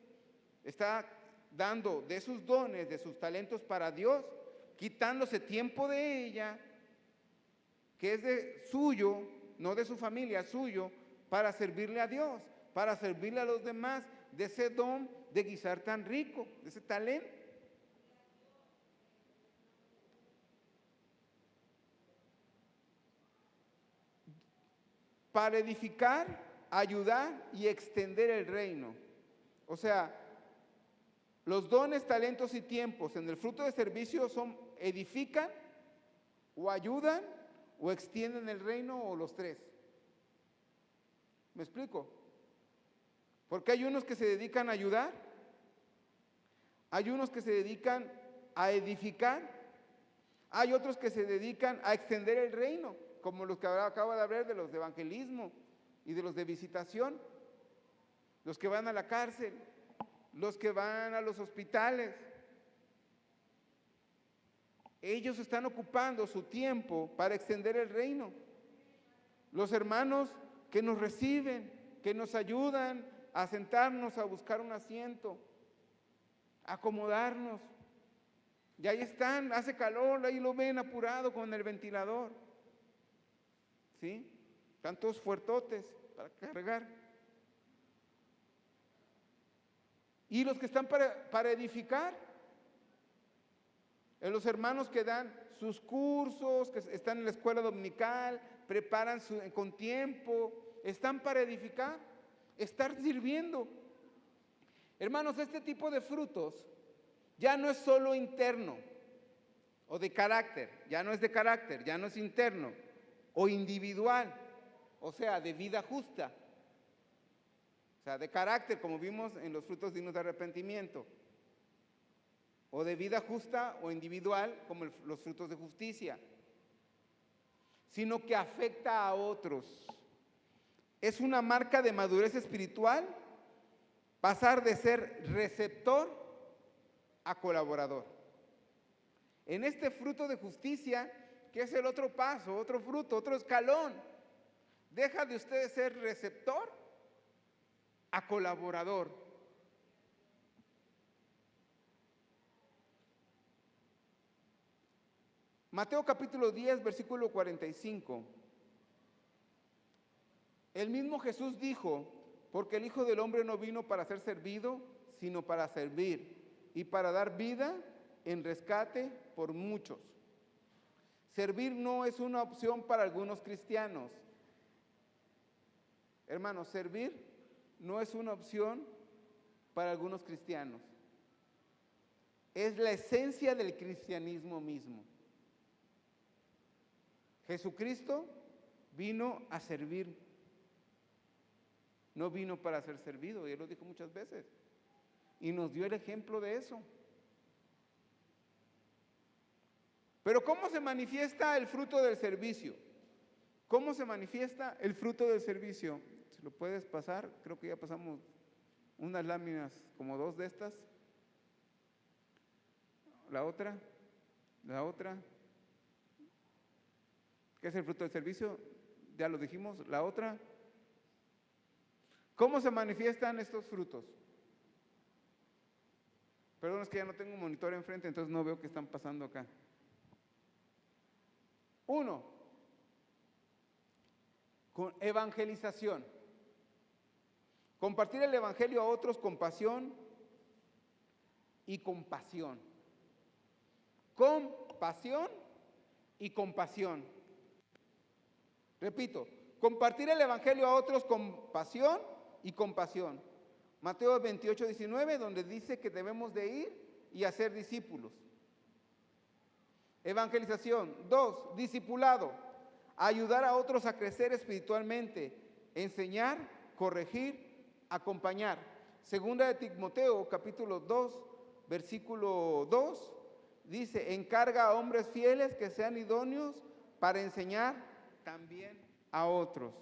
Está dando de sus dones, de sus talentos para Dios, quitándose tiempo de ella, que es de suyo, no de su familia, suyo, para servirle a Dios, para servirle a los demás, de ese don de guisar tan rico, de ese talento. Para edificar, ayudar y extender el reino. O sea, los dones, talentos y tiempos en el fruto de servicio edifican o ayudan o extienden el reino o los tres. ¿Me explico? Porque hay unos que se dedican a ayudar, hay unos que se dedican a edificar, hay otros que se dedican a extender el reino, como los que acabo de hablar de los de evangelismo y de los de visitación, los que van a la cárcel, los que van a los hospitales. Ellos están ocupando su tiempo para extender el reino. Los hermanos que nos reciben, que nos ayudan a sentarnos, a buscar un asiento, a acomodarnos. Y ahí están, hace calor, ahí lo ven apurado con el ventilador. ¿Sí? Están todos fuertotes para cargar. Y los que están para edificar, los hermanos que dan sus cursos, que están en la escuela dominical, preparan con tiempo, están para edificar, estar sirviendo. Hermanos, este tipo de frutos ya no es solo interno o de carácter, ya no es de carácter, ya no es interno o individual, o sea, de vida justa, o sea, de carácter, como vimos en los frutos dignos de arrepentimiento, o de vida justa o individual, como los frutos de justicia, sino que afecta a otros. Es una marca de madurez espiritual pasar de ser receptor a colaborador. En este fruto de justicia, que es el otro paso, otro fruto, otro escalón, deja de usted ser receptor a colaborador. Mateo capítulo 10, versículo 45. El mismo Jesús dijo, porque el Hijo del Hombre no vino para ser servido, sino para servir y para dar vida en rescate por muchos. Servir no es una opción para algunos cristianos. Hermanos, servir no es una opción para algunos cristianos. Es la esencia del cristianismo mismo. Jesucristo vino a servir. No vino para ser servido, y Él lo dijo muchas veces. Y nos dio el ejemplo de eso. Pero ¿cómo se manifiesta el fruto del servicio? ¿Cómo se manifiesta el fruto del servicio? Si lo puedes pasar, creo que ya pasamos unas láminas, como 2 de estas. La otra. ¿Qué es el fruto del servicio? Ya lo dijimos. La otra. ¿Cómo se manifiestan estos frutos? Perdón, es que ya no tengo un monitor enfrente, entonces no veo qué están pasando acá. 1. Con evangelización. Compartir el evangelio a otros con pasión y compasión. Con pasión y compasión. Repito, compartir el evangelio a otros con pasión y compasión. Mateo 28, 19, donde dice que debemos de ir y hacer discípulos. Evangelización. 2, discipulado. Ayudar a otros a crecer espiritualmente. Enseñar, corregir, acompañar. Segunda de Timoteo, capítulo 2, versículo 2, dice, encarga a hombres fieles que sean idóneos para enseñar también a otros.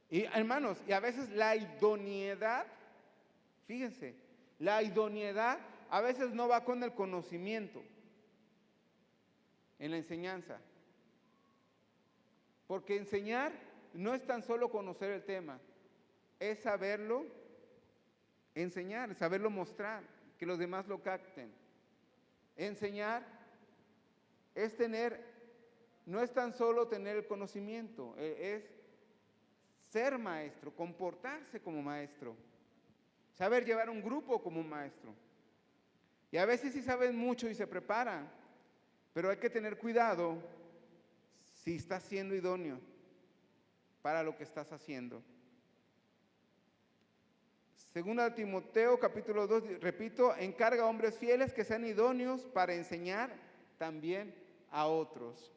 Y hermanos, y a veces la idoneidad, fíjense, la idoneidad a veces no va con el conocimiento en la enseñanza. Porque enseñar no es tan solo conocer el tema, es saberlo enseñar, saberlo mostrar, que los demás lo capten. Enseñar es no es tan solo tener el conocimiento, es ser maestro, comportarse como maestro, saber llevar un grupo como un maestro. Y a veces sí saben mucho y se preparan, pero hay que tener cuidado si estás siendo idóneo para lo que estás haciendo. Segunda de Timoteo, capítulo 2, repito, encarga a hombres fieles que sean idóneos para enseñar también a otros.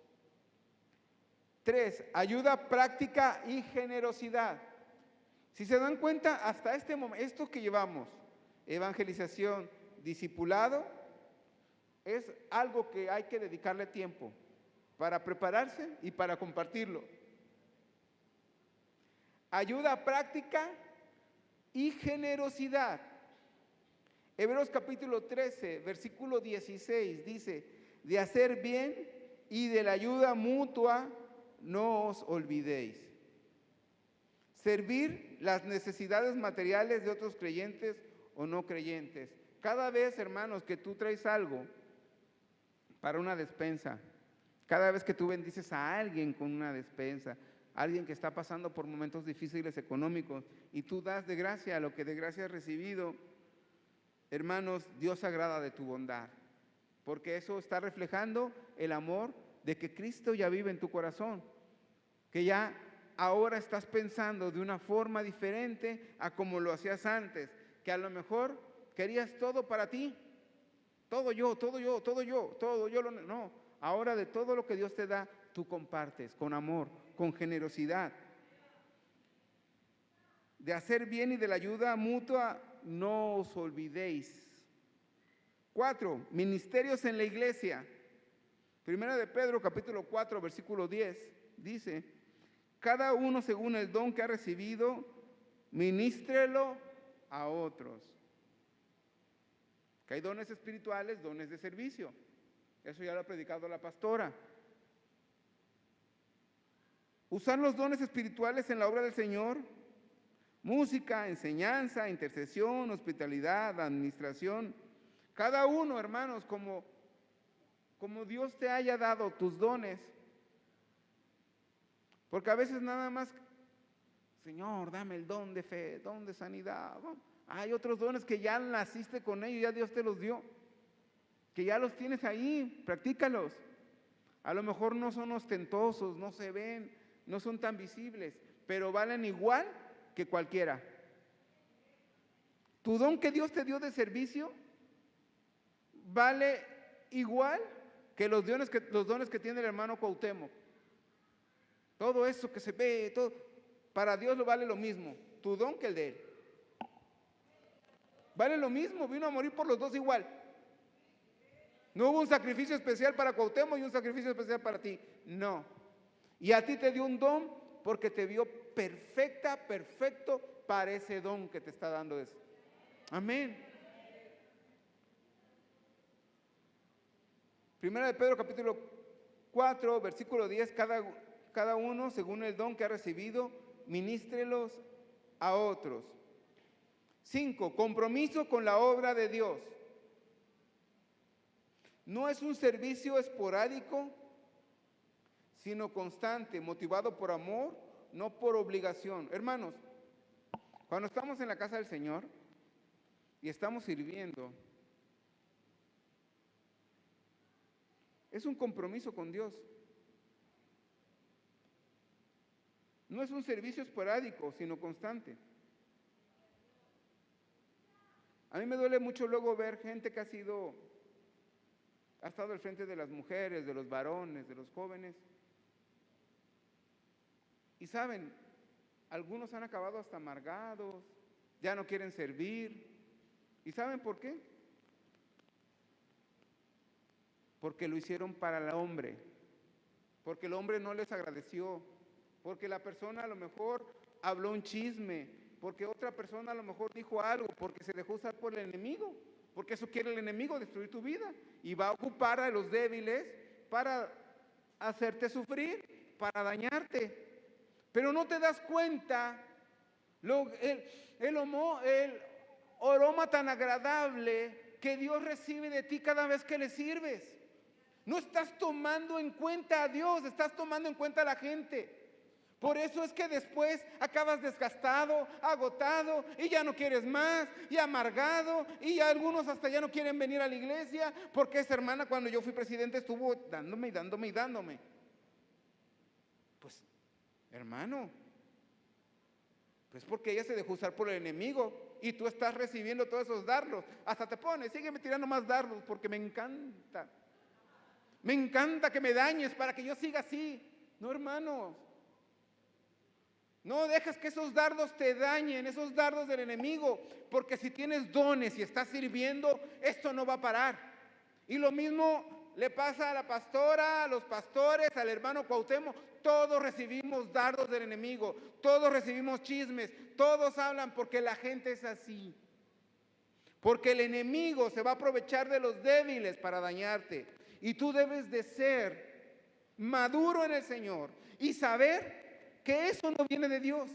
3, ayuda práctica y generosidad. Si se dan cuenta, hasta este momento, esto que llevamos, evangelización, discipulado, es algo que hay que dedicarle tiempo para prepararse y para compartirlo. Ayuda práctica y generosidad. Hebreos capítulo 13, versículo 16 dice, de hacer bien y de la ayuda mutua no os olvidéis. Servir las necesidades materiales de otros creyentes o no creyentes. Cada vez, hermanos, que tú traes algo para una despensa, cada vez que tú bendices a alguien con una despensa, alguien que está pasando por momentos difíciles económicos y tú das de gracia a lo que de gracia has recibido, hermanos, Dios se agrada de tu bondad, porque eso está reflejando el amor de que Cristo ya vive en tu corazón, que ya ahora estás pensando de una forma diferente a como lo hacías antes, que a lo mejor querías todo para ti, no, ahora de todo lo que Dios te da, tú compartes con amor, con generosidad. De hacer bien y de la ayuda mutua, no os olvidéis. 4, ministerios en la iglesia. Primera de Pedro, capítulo 4, versículo 10, dice, cada uno según el don que ha recibido, ministrelo a otros. Que hay dones espirituales, dones de servicio. Eso ya lo ha predicado la pastora. Usar los dones espirituales en la obra del Señor, música, enseñanza, intercesión, hospitalidad, administración, Cada uno, hermanos, como Dios te haya dado tus dones. Porque a veces nada más, Señor, dame el don de fe, don de sanidad. Hay otros dones que ya naciste con ellos, ya Dios te los dio. Que ya los tienes ahí, practícalos. A lo mejor no son ostentosos, no se ven, no son tan visibles, pero valen igual que cualquiera. Tu don que Dios te dio de servicio vale igual que los dones que tiene el hermano Cuauhtémoc. Todo eso que se ve, todo, para Dios lo vale lo mismo, tu don que el de él. Vale lo mismo, vino a morir por los dos igual. No hubo un sacrificio especial para Cuauhtémoc y un sacrificio especial para ti, no. Y a ti te dio un don porque te vio perfecto para ese don que te está dando eso. Amén. Primera de Pedro capítulo 4, versículo 10, cada uno según el don que ha recibido, ministrélos a otros. 5, compromiso con la obra de Dios. No es un servicio esporádico, sino constante, motivado por amor, no por obligación. Hermanos, cuando estamos en la casa del Señor y estamos sirviendo, es un compromiso con Dios. No es un servicio esporádico, sino constante. A mí me duele mucho luego ver gente que ha estado al frente de las mujeres, de los varones, de los jóvenes. Y saben, algunos han acabado hasta amargados, ya no quieren servir. ¿Y saben por qué? Porque lo hicieron para el hombre, porque el hombre no les agradeció, porque la persona a lo mejor habló un chisme, porque otra persona a lo mejor dijo algo, porque se dejó usar por el enemigo, porque eso quiere el enemigo, destruir tu vida, y va a ocupar a los débiles para hacerte sufrir, para dañarte. Pero no te das cuenta el aroma tan agradable que Dios recibe de ti cada vez que le sirves. No estás tomando en cuenta a Dios, estás tomando en cuenta a la gente. Por eso es que después acabas desgastado, agotado, y ya no quieres más, y amargado, y ya algunos hasta ya no quieren venir a la iglesia, porque esa hermana cuando yo fui presidente estuvo dándome y dándome y dándome. Pues, hermano, pues porque ella se dejó usar por el enemigo, y tú estás recibiendo todos esos dardos. Hasta te pones, sígueme tirando más dardos, porque me encanta. Me encanta que me dañes para que yo siga así. No, hermanos. No dejes que esos dardos te dañen, esos dardos del enemigo, porque si tienes dones y estás sirviendo, esto no va a parar. Y lo mismo le pasa a la pastora, a los pastores, al hermano Cuauhtémoc. Todos recibimos dardos del enemigo, todos recibimos chismes, todos hablan porque la gente es así. Porque el enemigo se va a aprovechar de los débiles para dañarte. Y tú debes de ser maduro en el Señor y saber que eso no viene de Dios,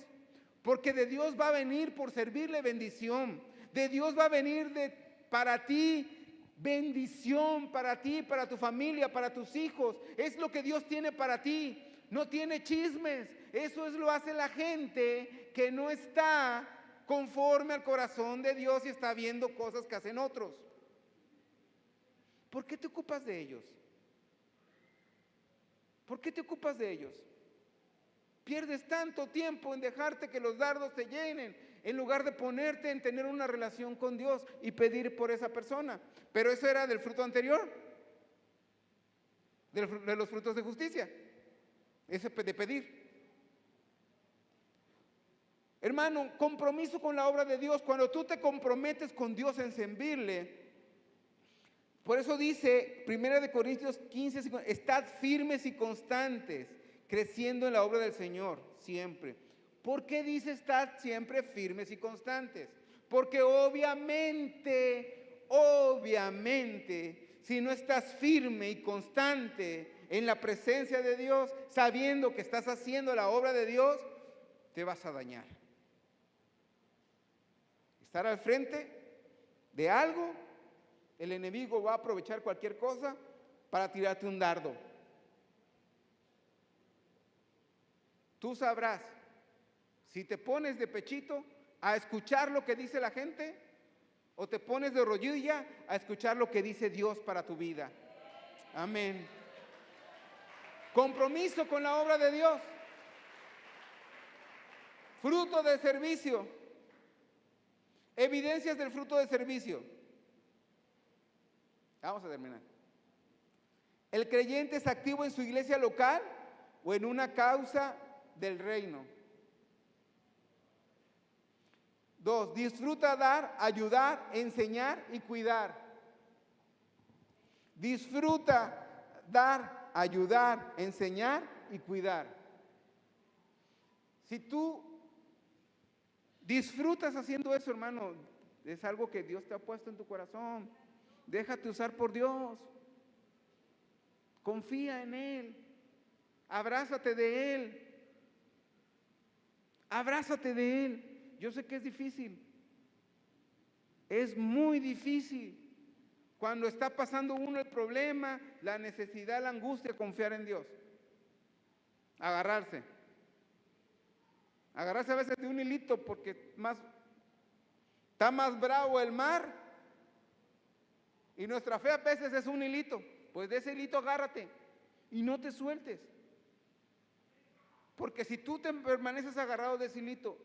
porque de Dios va a venir por servirle bendición, de Dios va a venir para ti bendición, para ti, para tu familia, para tus hijos. Es lo que Dios tiene para ti, no tiene chismes. Eso lo hace la gente que no está conforme al corazón de Dios y está viendo cosas que hacen otros. ¿Por qué te ocupas de ellos? ¿Por qué te ocupas de ellos? Pierdes tanto tiempo en dejarte que los dardos te llenen, en lugar de ponerte en tener una relación con Dios y pedir por esa persona. Pero eso era del fruto anterior, de los frutos de justicia, ese de pedir. Hermano, compromiso con la obra de Dios. Cuando tú te comprometes con Dios en servirle, por eso dice 1 Corintios 15, estad firmes y constantes, creciendo en la obra del Señor, siempre. ¿Por qué dice estad siempre firmes y constantes? Porque obviamente, si no estás firme y constante en la presencia de Dios, sabiendo que estás haciendo la obra de Dios, te vas a dañar. Estar al frente de algo El enemigo va a aprovechar cualquier cosa para tirarte un dardo. Tú sabrás si te pones de pechito a escuchar lo que dice la gente o te pones de rodilla a escuchar lo que dice Dios para tu vida. Amén. Compromiso con la obra de Dios. Fruto de servicio. Evidencias del fruto de servicio. Vamos a terminar. El creyente es activo en su iglesia local o en una causa del reino. 2. Disfruta dar, ayudar, enseñar y cuidar. Disfruta dar, ayudar, enseñar y cuidar. Si tú disfrutas haciendo eso, hermano, es algo que Dios te ha puesto en tu corazón. Déjate usar por Dios. Confía en Él. Abrázate de Él. Abrázate de Él. Yo sé que es difícil. Es muy difícil. Cuando está pasando uno el problema, la necesidad, la angustia, confiar en Dios. Agarrarse. Agarrarse a veces de un hilito porque está más bravo el mar y nuestra fe a veces es un hilito. Pues de ese hilito agárrate y no te sueltes. Porque si tú te permaneces agarrado de ese hilito,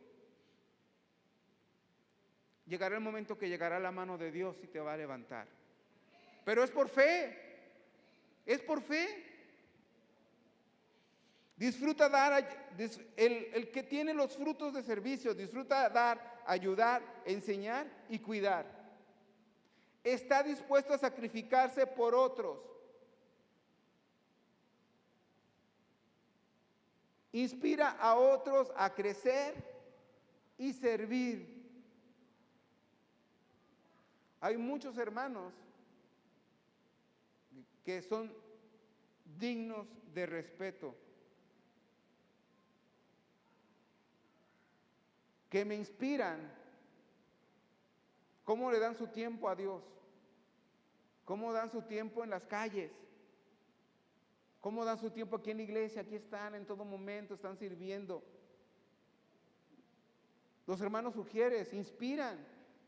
llegará el momento que llegará la mano de Dios y te va a levantar. Pero es por fe. Es por fe. Disfruta dar, el que tiene los frutos de servicio, disfruta dar, ayudar, enseñar y cuidar. Está dispuesto a sacrificarse por otros. Inspira a otros a crecer y servir. Hay muchos hermanos que son dignos de respeto, que me inspiran. ¿Cómo le dan su tiempo a Dios? ¿Cómo dan su tiempo en las calles? ¿Cómo dan su tiempo aquí en la iglesia? Aquí están en todo momento, están sirviendo. Los hermanos Ujieres inspiran.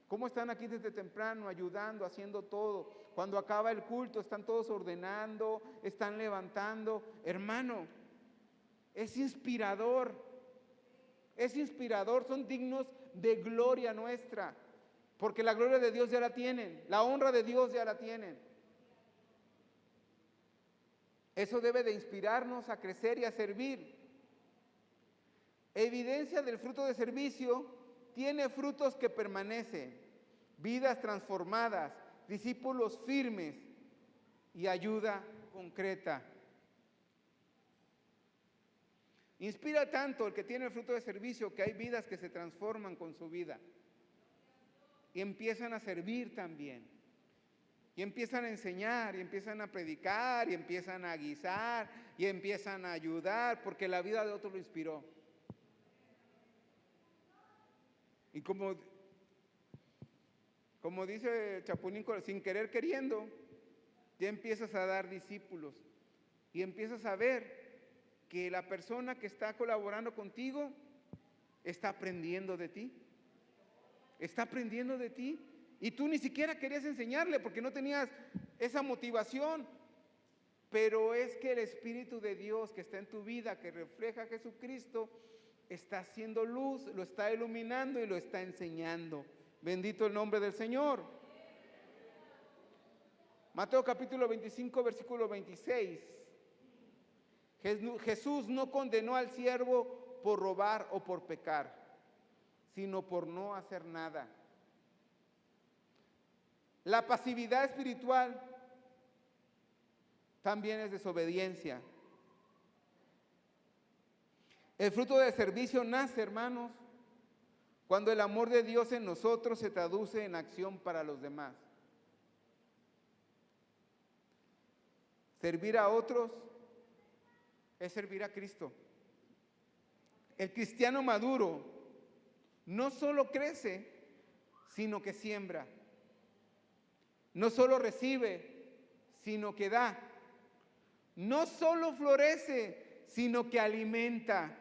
¿Cómo están aquí desde temprano, ayudando, haciendo todo? Cuando acaba el culto, están todos ordenando, están levantando. Hermano, es inspirador. Es inspirador, son dignos de gloria nuestra. Porque la gloria de Dios ya la tienen, la honra de Dios ya la tienen. Eso debe de inspirarnos a crecer y a servir. Evidencia del fruto de servicio, tiene frutos que permanecen, vidas transformadas, discípulos firmes y ayuda concreta. Inspira tanto el que tiene el fruto de servicio que hay vidas que se transforman con su vida y empiezan a servir también. Y empiezan a enseñar, y empiezan a predicar, y empiezan a guisar, y empiezan a ayudar, porque la vida de otro lo inspiró. Y como dice Chapulín, sin querer queriendo, ya empiezas a dar discípulos. Y empiezas a ver que la persona que está colaborando contigo está aprendiendo de ti. Está aprendiendo de ti. Y tú ni siquiera querías enseñarle porque no tenías esa motivación. Pero es que el Espíritu de Dios que está en tu vida, que refleja a Jesucristo, está haciendo luz, lo está iluminando y lo está enseñando. Bendito el nombre del Señor. Mateo capítulo 25, versículo 26. Jesús no condenó al siervo por robar o por pecar, sino por no hacer nada. La pasividad espiritual también es desobediencia. El fruto de servicio nace, hermanos, cuando el amor de Dios en nosotros se traduce en acción para los demás. Servir a otros es servir a Cristo. El cristiano maduro no solo crece, sino que siembra. No solo recibe, sino que da. No solo florece, sino que alimenta.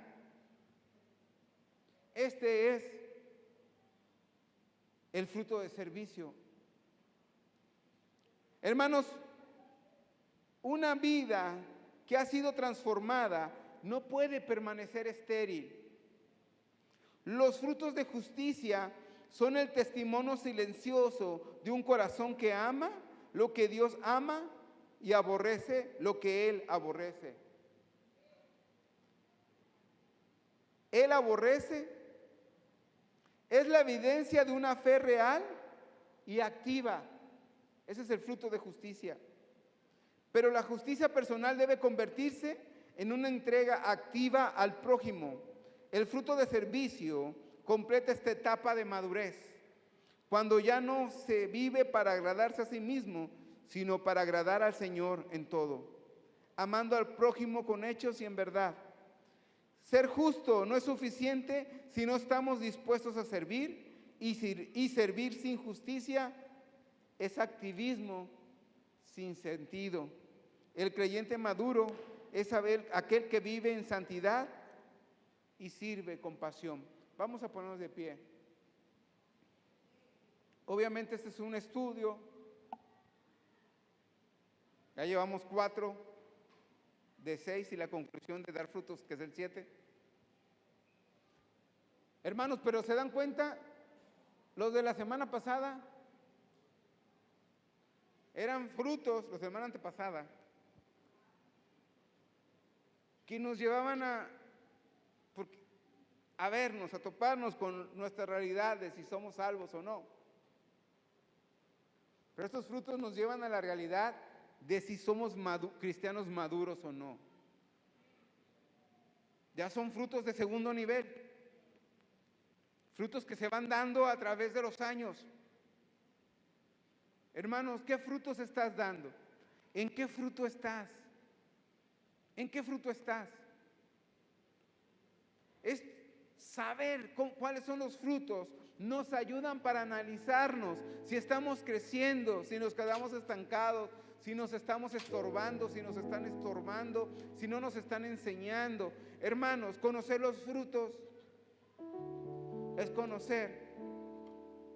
Este es el fruto de servicio. Hermanos, una vida que ha sido transformada no puede permanecer estéril. Los frutos de justicia son el testimonio silencioso de un corazón que ama lo que Dios ama y aborrece lo que Él aborrece. Él aborrece es la evidencia de una fe real y activa. Ese es el fruto de justicia. Pero la justicia personal debe convertirse en una entrega activa al prójimo. El fruto de servicio completa esta etapa de madurez, cuando ya no se vive para agradarse a sí mismo, sino para agradar al Señor en todo, amando al prójimo con hechos y en verdad. Ser justo no es suficiente si no estamos dispuestos a servir, y servir sin justicia es activismo sin sentido. El creyente maduro es aquel que vive en santidad y sirve con pasión. Vamos a ponernos de pie. Obviamente este es un estudio. Ya llevamos 4 de 6 y la conclusión de dar frutos, que es el 7. Hermanos, pero ¿se dan cuenta? Los de la semana pasada eran frutos, la semana antepasada, que nos llevaban a vernos, a toparnos con nuestras realidades, si somos salvos o no. Pero estos frutos nos llevan a la realidad de si somos cristianos maduros o no. Ya son frutos de segundo nivel, frutos que se van dando a través de los años. Hermanos, ¿qué frutos estás dando? ¿En qué fruto estás? ¿En qué fruto estás? Es saber cuáles son los frutos, nos ayudan para analizarnos si estamos creciendo, si nos quedamos estancados, si nos estamos estorbando, si nos están estorbando, si no nos están enseñando. Hermanos, conocer los frutos es conocer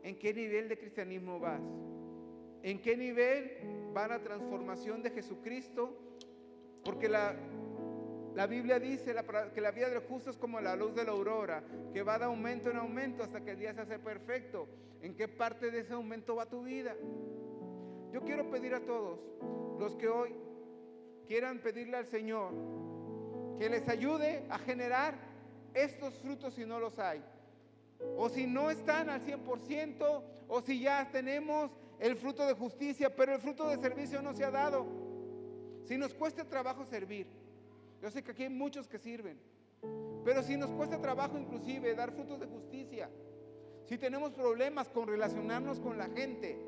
en qué nivel de cristianismo vas, en qué nivel va la transformación de Jesucristo, porque la Biblia dice que la vida del justo es como la luz de la aurora, que va de aumento en aumento hasta que el día se hace perfecto. ¿En qué parte de ese aumento va tu vida? Yo quiero pedir a todos los que hoy quieran pedirle al Señor que les ayude a generar estos frutos si no los hay, o si no están al 100%, o si ya tenemos el fruto de justicia, pero el fruto de servicio no se ha dado. Si nos cuesta trabajo servir, yo sé que aquí hay muchos que sirven, pero si nos cuesta trabajo inclusive dar frutos de justicia, si tenemos problemas con relacionarnos con la gente,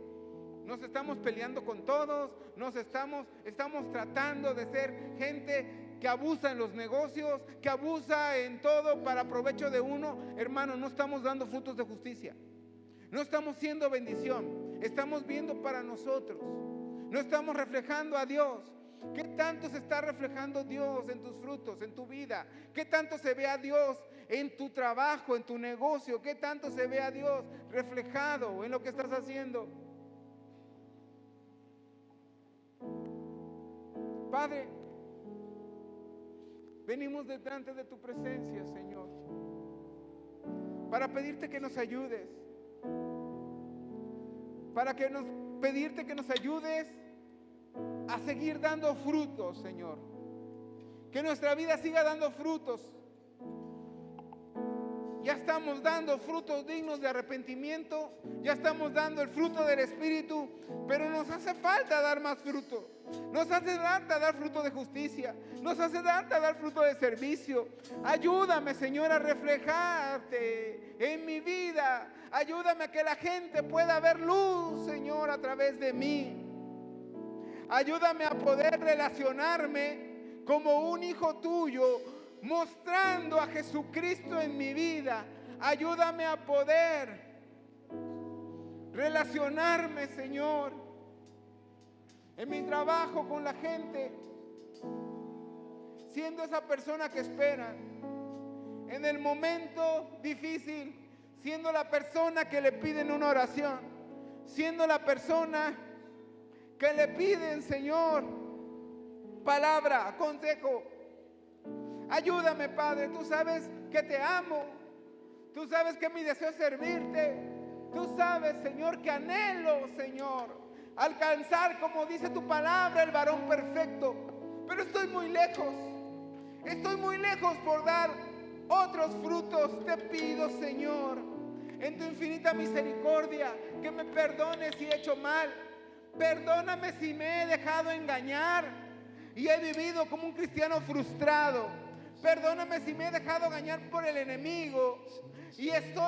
nos estamos peleando con todos, estamos tratando de ser gente que abusa en los negocios, que abusa en todo para provecho de uno, hermano, no estamos dando frutos de justicia, no estamos siendo bendición, estamos viendo para nosotros, no estamos reflejando a Dios. ¿Qué tanto se está reflejando Dios en tus frutos, en tu vida? ¿Qué tanto se ve a Dios en tu trabajo, en tu negocio? ¿Qué tanto se ve a Dios reflejado en lo que estás haciendo? Padre, venimos delante de tu presencia, Señor, para pedirte que nos ayudes, pedirte que nos ayudes a seguir dando frutos, Señor. Que nuestra vida siga dando frutos. Ya estamos dando frutos dignos de arrepentimiento, ya estamos dando el fruto del Espíritu, pero nos hace falta dar más fruto. Nos hace falta dar fruto de justicia, nos hace falta dar fruto de servicio. Ayúdame, Señor, a reflejarte en mi vida. Ayúdame a que la gente pueda ver luz, Señor, a través de mí. Ayúdame a poder relacionarme como un hijo tuyo, mostrando a Jesucristo en mi vida. Ayúdame a poder relacionarme, Señor, en mi trabajo con la gente, siendo esa persona que espera, en el momento difícil, siendo la persona que le piden una oración, siendo la persona que le piden, Señor, palabra, consejo. Ayúdame, Padre, tú sabes que te amo, tú sabes que mi deseo es servirte, tú sabes, Señor, que anhelo, Señor, alcanzar, como dice tu palabra, el varón perfecto, pero estoy muy lejos por dar otros frutos. Te pido, Señor, en tu infinita misericordia, que me perdones si he hecho mal. Perdóname si me he dejado engañar y he vivido como un cristiano frustrado. Perdóname si me he dejado engañar por el enemigo y estoy